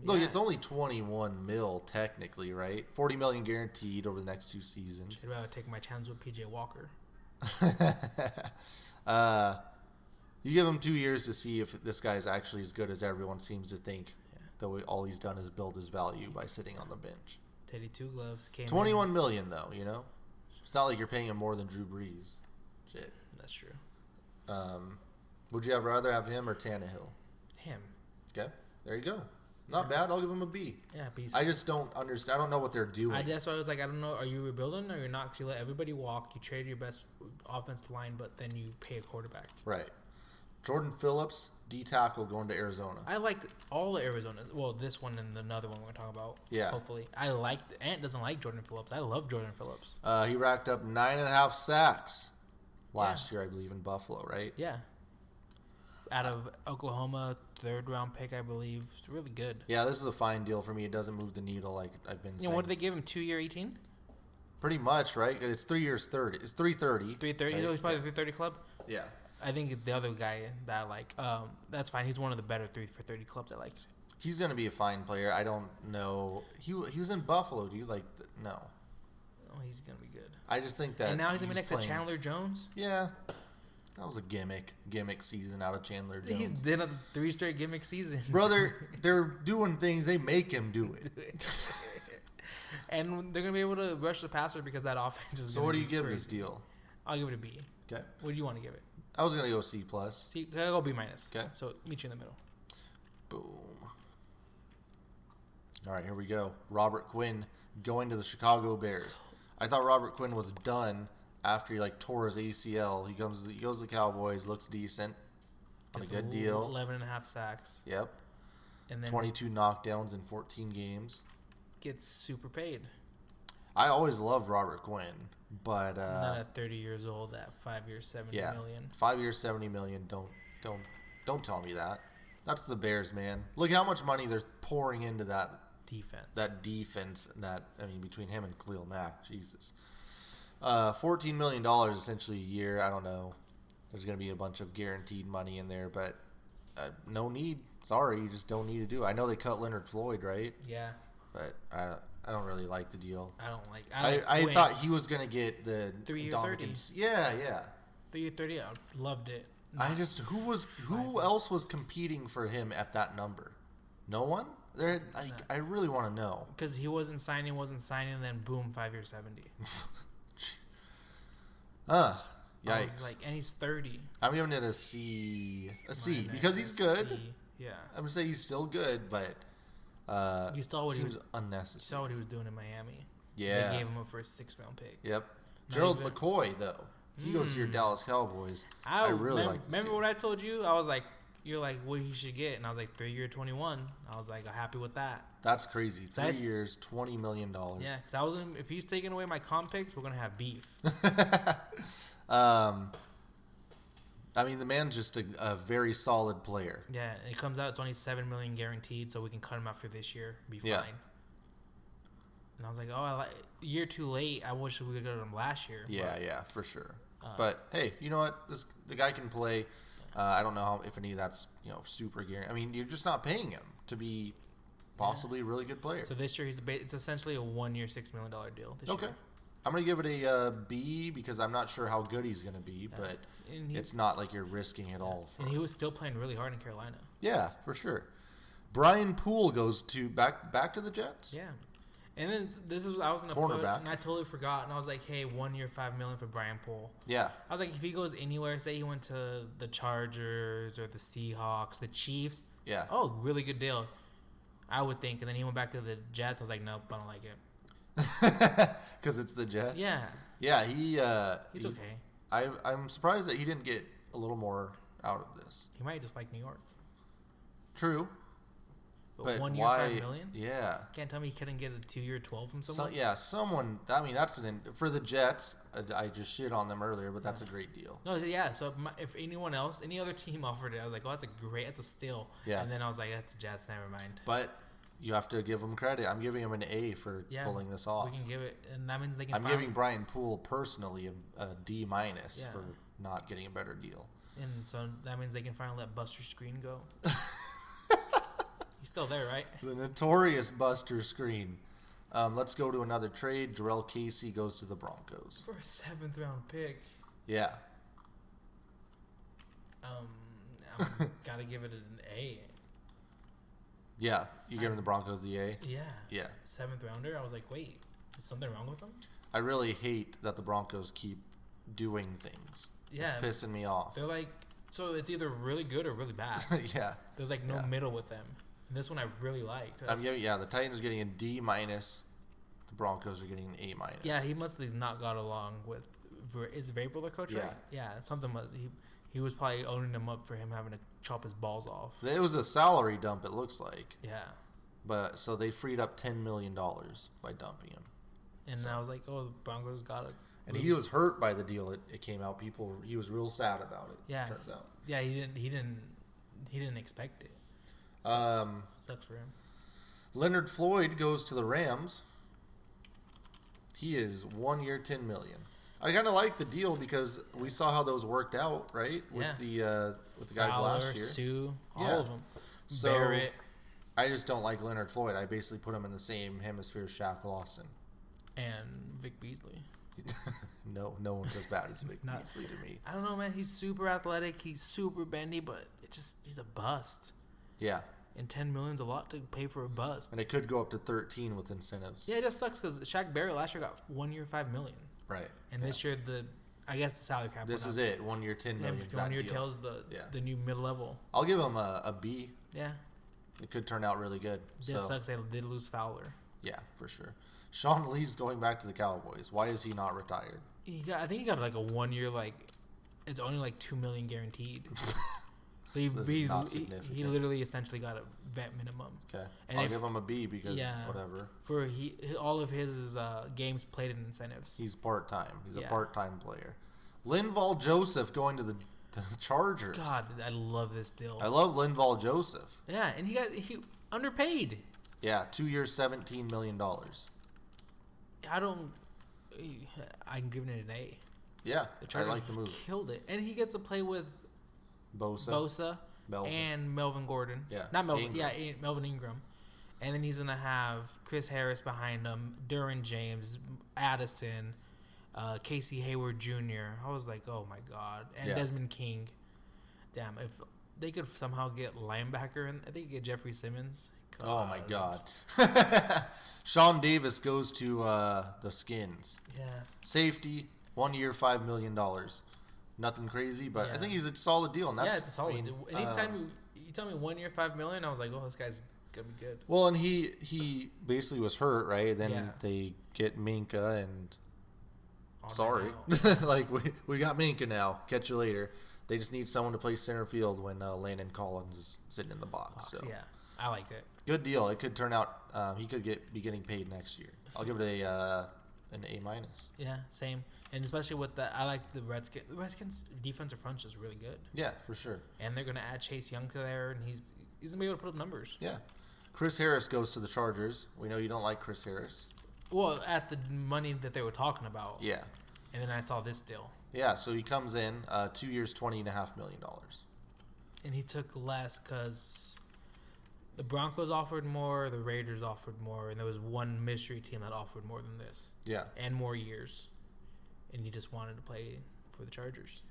look, it's only 21 mil technically, right? 40 million guaranteed over the next 2 seasons. I'd rather take my chance with PJ Walker. You give him 2 years to see if this guy's actually as good as everyone seems to think. Yeah. Though all he's done is build his value by sitting on the bench. Teddy Two Gloves came 21 million though, you know? It's not like you're paying him more than Drew Brees. Shit. That's true. Would you ever rather have him or Tannehill? Him. Okay. There you go. Not bad. I'll give him a B. Yeah, B. I just don't understand. I don't know what they're doing. That's why I was like, I don't know. Are you rebuilding or you're not? Because you let everybody walk. You trade your best offensive line, but then you pay a quarterback. Right. Jordan Phillips, D tackle, going to Arizona. I liked all the Arizona. Well, this one and another one we're going to talk about. Yeah. Hopefully. Ant doesn't like Jordan Phillips. I love Jordan Phillips. He racked up 9.5 sacks last year, I believe, in Buffalo, right? Yeah. Out of Oklahoma, 3rd-round pick, I believe. It's really good. Yeah, this is a fine deal for me. It doesn't move the needle like I've been saying. What did they give him? 2-year 18? Pretty much, right? It's 3 years 30. It's 330. 330? Right? He's probably the 330 club? Yeah. I think the other guy that I like, that's fine. He's one of the better 3 for 30 clubs I liked. He's going to be a fine player. I don't know. He was in Buffalo. Do you like no. Oh, he's going to be good. I just think that. And now he's going to be next to Chandler Jones? Yeah. That was a gimmick season out of Chandler Jones. He's been a 3 straight gimmick seasons. Brother, they're doing things. They make him do it. And they're going to be able to rush the passer because that offense is. So what do you give this deal? I'll give it a B. Okay. What do you want to give it? I was going to go C+. C, I'll go B-. Okay. So meet you in the middle. Boom. All right, here we go. Robert Quinn going to the Chicago Bears. I thought Robert Quinn was done after he tore his ACL. He goes to the Cowboys, looks decent on a good deal. 11.5 sacks. Yep. And then 22 knockdowns in 14 games. Gets super paid. I always loved Robert Quinn, but not at 30 years old, at 5 years, $70 million. 5 years, $70 million. Don't tell me that. That's the Bears, man. Look how much money they're pouring into that defense. Between him and Khalil Mack, Jesus. $14 million essentially a year. I don't know. There's going to be a bunch of guaranteed money in there, but no need. Sorry, you just don't need to do it. I know they cut Leonard Floyd, right? Yeah. But I don't really like the deal. I thought he was going to get the 3-year 30. Yeah. 3-year 30. I loved it. Who else was competing for him at that number? No one? I really want to know. Because he wasn't signing, and then boom, 5 years, 70. Yikes. And he's 30. I'm giving it a C because he's good. C. Yeah. I'm going to say he's still good, but you saw what seems unnecessary. You saw what he was doing in Miami. Yeah. They gave him a first 6th-round pick. Yep. Gerald McCoy, though. He goes to your Dallas Cowboys. I really like this Remember deal. what I told you? I was like, you're like, what he should get? And I was like, 3-year 21. I was like, happy with that. That's crazy. 3 years, $20 million. Yeah, because if he's taking away my comp picks, we're going to have beef. The man's just a very solid player. Yeah, and it comes out, it's only $7 million guaranteed, so we can cut him after this year. Be fine. Yeah. And I was like, year too late. I wish we could have got him last year. Yeah, for sure. But hey, you know what? The guy can play. I don't know if any of that's super guaranteed. You're just not paying him to be possibly a really good player. So this year it's essentially a 1 year, $6 million deal. Okay. I'm gonna give it a B because I'm not sure how good he's gonna be, but it's not like you're risking it all. And he was still playing really hard in Carolina. Yeah, for sure. Brian Poole goes back to the Jets. Yeah. And then I was in a cornerback, and I totally forgot, and I was like, hey, 1 year, $5 million for Brian Poole. Yeah. I was like, if he goes anywhere, say he went to the Chargers or the Seahawks, the Chiefs. Yeah. Oh, really good deal. I would think, and then he went back to the Jets. I was like, nope, I don't like it. Because it's the Jets. Yeah. Yeah, he's okay. I'm surprised that he didn't get a little more out of this. He might just like New York. True. But 1 year, $5 million? Yeah. Can't tell me he couldn't get a 2 year 12 from someone. Someone. That's for the Jets. I just shit on them earlier, but that's a great deal. No, yeah. So if anyone else, any other team offered it, I was like, oh, that's a steal. Yeah. And then I was like, that's the Jets. Never mind. But you have to give them credit. I'm giving him an A for pulling this off. We can give it, and that means they can. I'm giving Brian Poole personally a D- not getting a better deal. And so that means they can finally let Buster Screen go. He's still there, right? The notorious Buster Screen. Let's go to another trade. Jarrell Casey goes to the Broncos. For a 7th round pick. Yeah. I'm gotta give it an A. Yeah, you giving the Broncos the A? Yeah. Yeah. 7th rounder. I was like, wait, is something wrong with them? I really hate that the Broncos keep doing things. Yeah. It's pissing me off. They're like, so it's either really good or really bad. Yeah. There's like no middle with them. And this one I really liked. The Titans are getting a D-. The Broncos are getting an A-. Yeah, he must have not got along with. Is Vrabel the coach? Yeah. Right? Yeah, something. He was probably owning them up for him having to chop his balls off. It was a salary dump, it looks like. Yeah. But so they freed up $10 million by dumping him. And I was like, oh, the Broncos got it. And he was hurt by the deal. It came out. He was real sad about it. Yeah. Turns out. Yeah, he didn't expect it. Sucks for him. Leonard Floyd goes to the Rams. He is 1 year, $10 million. I kind of like the deal because we saw how those worked out, right? With the guys Fowler, last year. Sue, all of them. So Barrett. I just don't like Leonard Floyd. I basically put him in the same hemisphere as Shaq Lawson. And Vic Beasley. No one's as bad as Vic Beasley to me. I don't know, man. He's super athletic. He's super bendy, but he's a bust. Yeah. And $10 million's a lot to pay for a bust. And it could go up to 13 with incentives. Yeah, it just sucks because Shaq Barrett last year got 1 year, $5 million. Right. And this year I guess the salary cap. This is it. 1 year, $10 million. Yeah, 1 year tells the new mid level. I'll give him a B. Yeah. It could turn out really good. It just sucks they did lose Fowler. Yeah, for sure. Sean Lee's going back to the Cowboys. Why is he not retired? I think he got like a 1 year, it's only like $2 million guaranteed. So he literally essentially got a vet minimum. Okay, and I'll give him a B because whatever. For all of his games played in incentives. He's part-time. He's a part-time player. Linval Joseph going to the Chargers. God, I love this deal. I love Linval Joseph. Yeah, and he underpaid. Yeah, 2 years, $17 million. I'm giving it an A. Yeah, the Chargers I like the move. Killed it, and he gets to play with Bosa. And Melvin Gordon. Yeah. Not Melvin. Ingram. Yeah, Melvin Ingram. And then he's going to have Chris Harris behind him, Derwin James, Addison, Casey Hayward Jr. I was like, oh, my God. And Desmond King. Damn, if they could somehow get linebacker, and I think get Jeffrey Simmons. God. Oh, my God. Sean Davis goes to the Skins. Yeah. Safety, 1 year, $5 million. Nothing crazy, but I think he's a solid deal. And that's, it's a solid deal. Anytime you tell me 1 year, $5 million, I was like, oh, this guy's going to be good. Well, and he basically was hurt, right? Then they get Minka and... Sorry. Like, we got Minka now. Catch you later. They just need someone to play center field when Landon Collins is sitting in the box. So. Yeah, I like it. Good deal. It could turn out he could be getting paid next year. I'll give it an A-. Yeah, same. And especially with I like the Redskins. The Redskins' defensive front is really good. Yeah, for sure. And they're going to add Chase Young to there, and he's going to be able to put up numbers. Yeah. Chris Harris goes to the Chargers. We know you don't like Chris Harris. Well, at the money that they were talking about. Yeah. And then I saw this deal. Yeah, so he comes in 2 years, $20.5 million. And he took less because the Broncos offered more, the Raiders offered more, and there was one mystery team that offered more than this. Yeah. And more years. And he just wanted to play for the Chargers.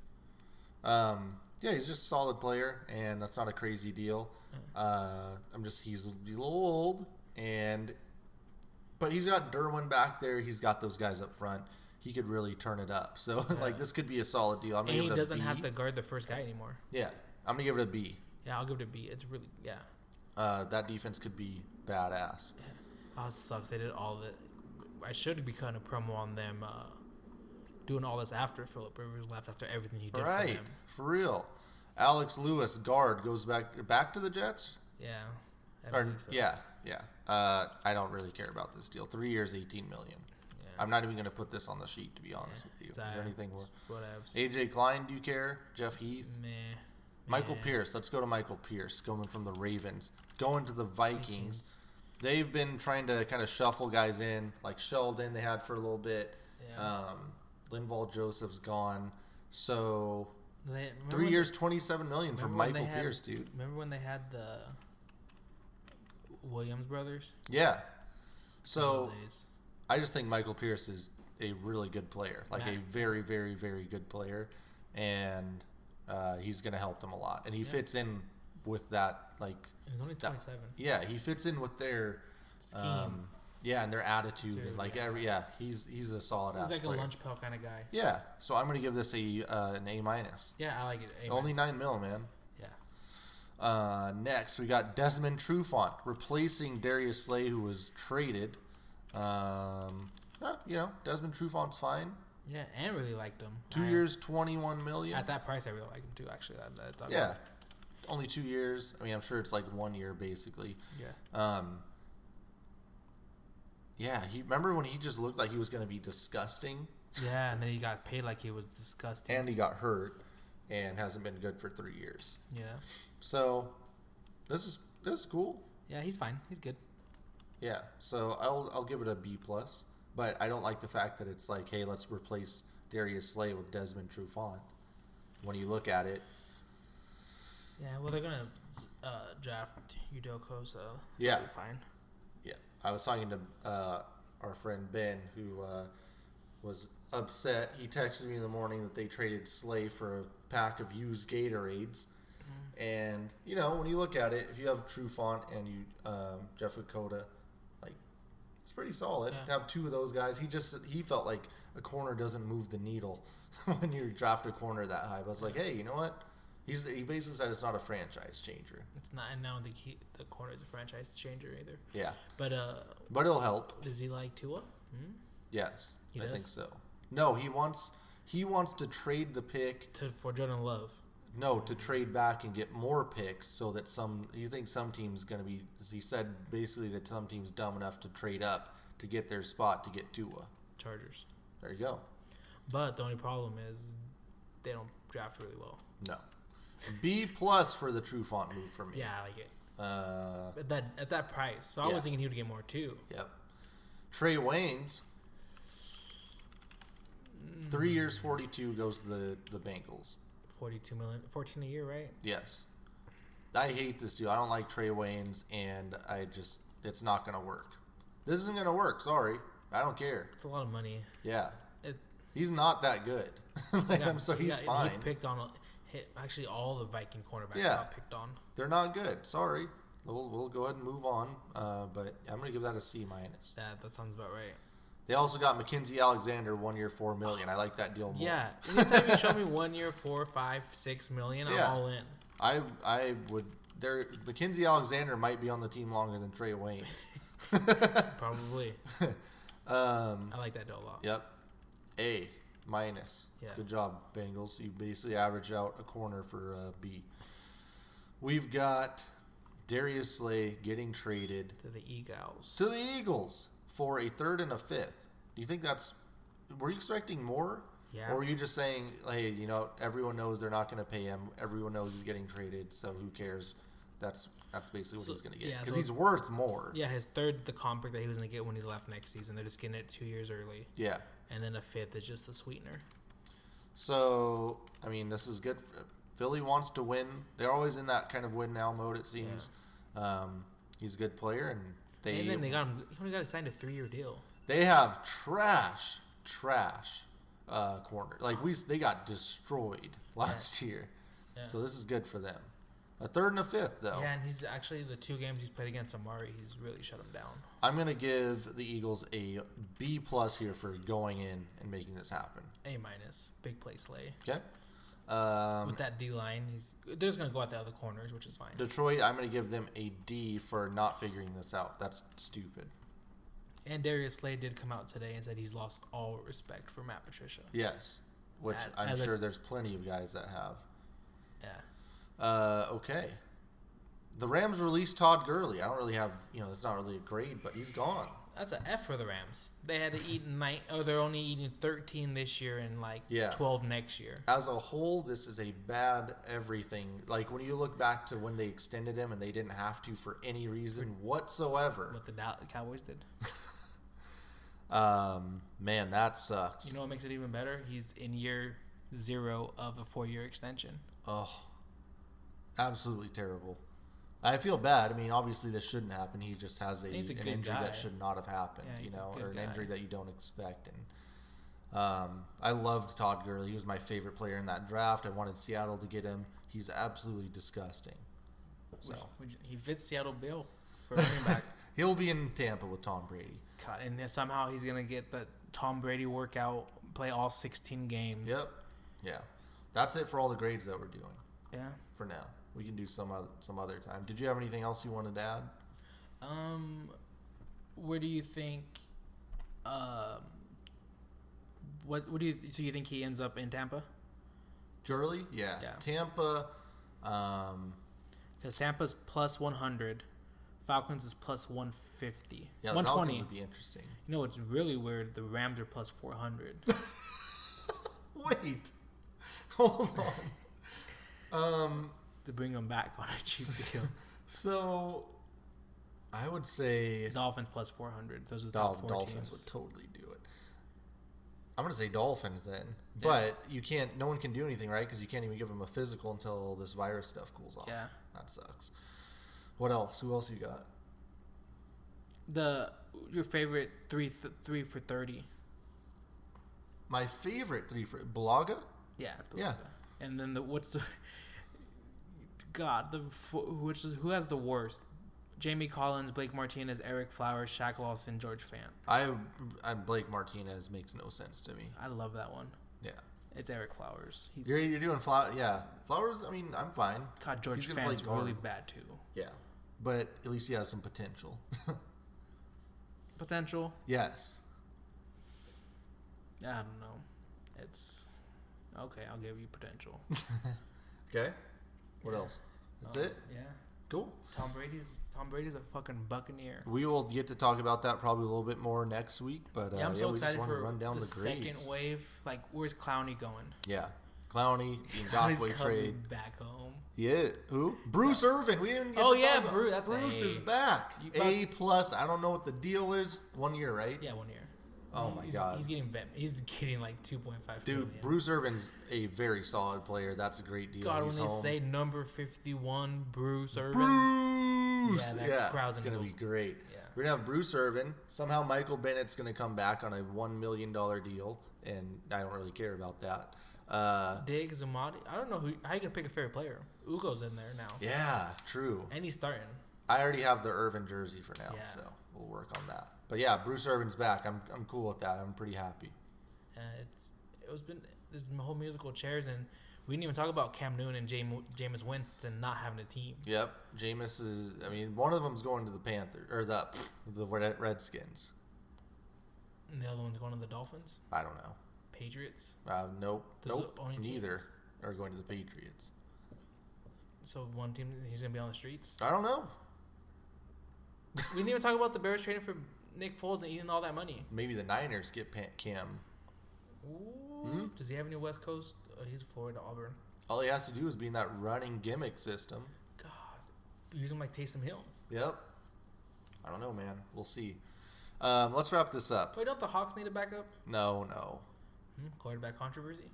Yeah, he's just a solid player, and that's not a crazy deal. He's a little old, but he's got Derwin back there. He's got those guys up front. He could really turn it up. So, this could be a solid deal. And he doesn't have to guard the first guy anymore. Yeah, I'm going to give it a B. Yeah, I'll give it a B. It's really, that defense could be badass. Yeah. Oh, it sucks. They did all that. I should be cutting a promo on them doing all this after Phillip Rivers left, after everything he did for them. Right, for real. Alex Lewis, guard, goes back to the Jets? Yeah. I believe so. Yeah. I don't really care about this deal. 3 years, $18 million. Yeah. I'm not even going to put this on the sheet, to be honest with you. Is there anything more? AJ Klein, do you care? Jeff Heath? Meh. Michael Pierce. Let's go to Michael Pierce, going from the Ravens, going to the Vikings. They've been trying to kind of shuffle guys in, like Sheldon they had for a little bit. Yeah. Linval Joseph's gone. So 3 years, $27 million for Michael Pierce, dude. Remember when they had the Williams brothers? Yeah. So I just think Michael Pierce is a really good player, like a very, very, very good player, and he's going to help them a lot. And he fits in with that, like. He's only 27. Yeah, he fits in with their scheme. And their attitude, and like he's a solid ass player. He's like a lunch pail kind of guy. Yeah, so I'm gonna give this an A minus. Yeah, I like it. Only $9 million, man. Yeah. Next we got Desmond Trufant replacing Darius Slay, who was traded. Desmond Trufant's fine. Yeah, and really liked him. 2 years, $21 million. At that price, I really liked him too. Actually, yeah, only 2 years. I mean, I'm sure it's like 1 year basically. Yeah. Yeah, remember when he just looked like he was going to be disgusting? Yeah, and then he got paid like he was disgusting. And he got hurt and hasn't been good for 3 years. Yeah. So, this is cool. Yeah, he's fine. He's good. Yeah, so I'll give it a B+, but I don't like the fact that it's like, hey, let's replace Darius Slay with Desmond Trufant. When you look at it. Yeah, well, they're going to draft Udoka, so yeah. they'll be fine. Yeah, I was talking to our friend Ben, who was upset. He texted me in the morning that they traded Slay for a pack of used Gatorades. Mm-hmm. And, when you look at it, if you have Trufant and Jeff Okota, like, it's pretty solid to have two of those guys. He felt like a corner doesn't move the needle when you draft a corner that high. But it's like, hey, you know what? He basically said it's not a franchise changer. It's not, and I don't think the corner is a franchise changer either. Yeah. But it'll help. Does he like Tua? Yes, I think so. No, he wants to trade the pick for Jordan Love. No, to trade back and get more picks so that he thinks some team's going to be. He said basically that some team's dumb enough to trade up to get their spot to get Tua. Chargers. There you go. But the only problem is they don't draft really well. No. B+ for the Trufant move for me. Yeah, I like it. At that price. So I was thinking he would get more too. Yep. Trey Waynes, 3 years, 42 goes to the Bengals. 42 million, 14 a year, right? Yes. I hate this deal. I don't like Trey Waynes, and it's not going to work. This isn't going to work. Sorry. I don't care. It's a lot of money. Yeah. He's not that good. He's fine. He picked on actually all the Viking cornerbacks got picked on. They're not good. Sorry. We'll go ahead and move on. But I'm going to give that a C-. Yeah, that sounds about right. They also got Mackenzie Alexander, 1 year, $4 million. I like that deal more. Yeah. Anytime you show me 1 year, $4, $5, $6 million, I'm all in. I would. Mackenzie Alexander might be on the team longer than Trey Waynes. Probably. I like that deal a lot. Yep. A-. Yeah. Good job, Bengals. You basically average out a corner for B. We've got Darius Slay getting traded to the Eagles. For a 3rd and a 5th. Do you think were you expecting more? Yeah. Or were you just saying, hey, everyone knows they're not going to pay him. Everyone knows he's getting traded, so who cares? That's basically what he's going to get. Because he's worth more. Yeah, his 3rd, the contract that he was going to get when he left next season. They're just getting it 2 years early. Yeah. And then a 5th is just a sweetener. So, I mean, this is good. Philly wants to win. They're always in that kind of win now mode, it seems. Yeah. He's a good player, and then they got him. He only got signed a 3-year deal. They have trash corner. Like they got destroyed last year. Yeah. So this is good for them. A 3rd and a 5th, though. Yeah, and he's actually the 2 games he's played against Amari, he's really shut him down. I'm going to give the Eagles a B+ here for going in and making this happen. A-. Big play Slay. Okay. With that D-line, they're just going to go out the other corners, which is fine. Detroit, I'm going to give them a D for not figuring this out. That's stupid. And Darius Slay did come out today and said he's lost all respect for Matt Patricia. Yes, which I'm sure there's plenty of guys that have. Yeah. Okay. The Rams released Todd Gurley. I don't really have, it's not really a grade, but he's gone. That's an F for the Rams. They had to eat they're only eating 13 this year and 12 next year. As a whole, this is a bad everything. Like when you look back to when they extended him and they didn't have to for any reason whatsoever. What the Cowboys did. Man, that sucks. You know what makes it even better? He's 0 of a 4-year extension. Oh, absolutely terrible. I feel bad. I mean, obviously this shouldn't happen. He just has an injury that should not have happened, or an injury that you don't expect. And I loved Todd Gurley. He was my favorite player in that draft. I wanted Seattle to get him. He's absolutely disgusting. So he fits Seattle bill for running back. He'll be in Tampa with Tom Brady. God, and somehow he's gonna get the Tom Brady workout, play all 16 games. Yep. Yeah. That's it for all the grades that we're doing. Yeah. For now. We can do some other time. Did you have anything else you wanted to add? Where do you think? What do you? So you think he ends up in Tampa? Gurley? Yeah. Tampa. Because Tampa's plus 100, Falcons is plus 150. Yeah, 120. The Falcons would be interesting. You know what's really weird? The Rams are plus 400. Wait. Hold on. To bring them back on a cheap deal. So, I would say Dolphins plus 400. Those are the top 4 Dolphins teams. would totally do it. I'm gonna say Dolphins then, but you can't. No one can do anything, right? Because you can't even give them a physical until this virus stuff cools off. Yeah, that sucks. What else? Who else you got? Your favorite 3 for 30. My favorite 3 for Bulaga. Yeah. And then who has the worst? Jamie Collins, Blake Martinez, Eric Flowers, Shaq Lawson, George Fant. Blake Martinez makes no sense to me. I love that one. Yeah. It's Eric Flowers. You're doing Flowers. Yeah. Flowers, I mean, I'm fine. God, George Fant's really bad too. Yeah. But at least he has some potential. Potential? Yes. I don't know. It's okay. I'll give you potential. Okay. What else? That's it? Yeah. Cool. Tom Brady's a fucking Buccaneer. We will get to talk about that probably a little bit more next week, but I'm so we excited just for run down the grades. Second wave. Like, where's Clowney going? Yeah, Clowney, Ngakwe trade back home. Yeah, who? Bruce Irvin. We didn't. Get Bruce is back. A+. I don't know what the deal is. 1 year, right? Yeah, 1 year. Oh my God. He's getting like 2.5 Dude, million. Bruce Irvin's a very solid player. That's a great deal. God, when they say number 51, Bruce Irvin. Bruce! Yeah, crowd's it's going to be great. Yeah. We're going to have Bruce Irvin. Somehow Michael Bennett's going to come back on a $1 million deal, and I don't really care about that. Diggs, Amadi. I don't know how you can pick a favorite player. Ugo's in there now. Yeah, true. And he's starting. I already have the Irvin jersey for now, so we'll work on that. But yeah, Bruce Irvin's back. I'm cool with that. I'm pretty happy. This whole musical chairs, and we didn't even talk about Cam Newton and Jameis Winston not having a team. Yep, Jameis is. I mean, one of them's going to the Panthers or the Redskins. And the other one's going to the Dolphins. I don't know. Patriots. Nope. Neither are going to the Patriots. So one team, he's gonna be on the streets. I don't know. We didn't even talk about the Bears trading for Nick Foles and eating all that money. Maybe the Niners get Cam. Ooh. Does he have any West Coast? He's Florida, Auburn. All he has to do is be in that running gimmick system. God. Use him like Taysom Hill. Yep. I don't know, man. We'll see. Let's wrap this up. Wait, don't the Hawks need a backup? No. Quarterback controversy?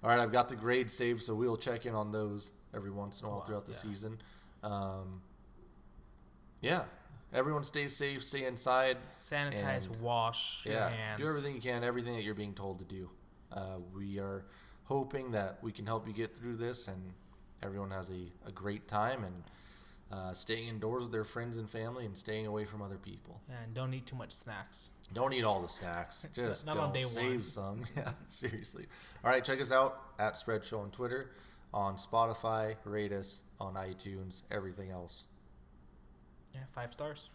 All right, I've got the grades saved, so we'll check in on those every once in a while throughout the season. Yeah. Everyone stay safe, stay inside. Sanitize, wash your hands. Do everything you can, everything that you're being told to do. We are hoping that we can help you get through this and everyone has a great time and staying indoors with their friends and family and staying away from other people. And don't eat too much snacks. Don't eat all the snacks. Just Not don't. On day Save one. some. Yeah, seriously. All right, check us out at Spread Show on Twitter, on Spotify, rate us on iTunes, everything else. Yeah, 5 stars.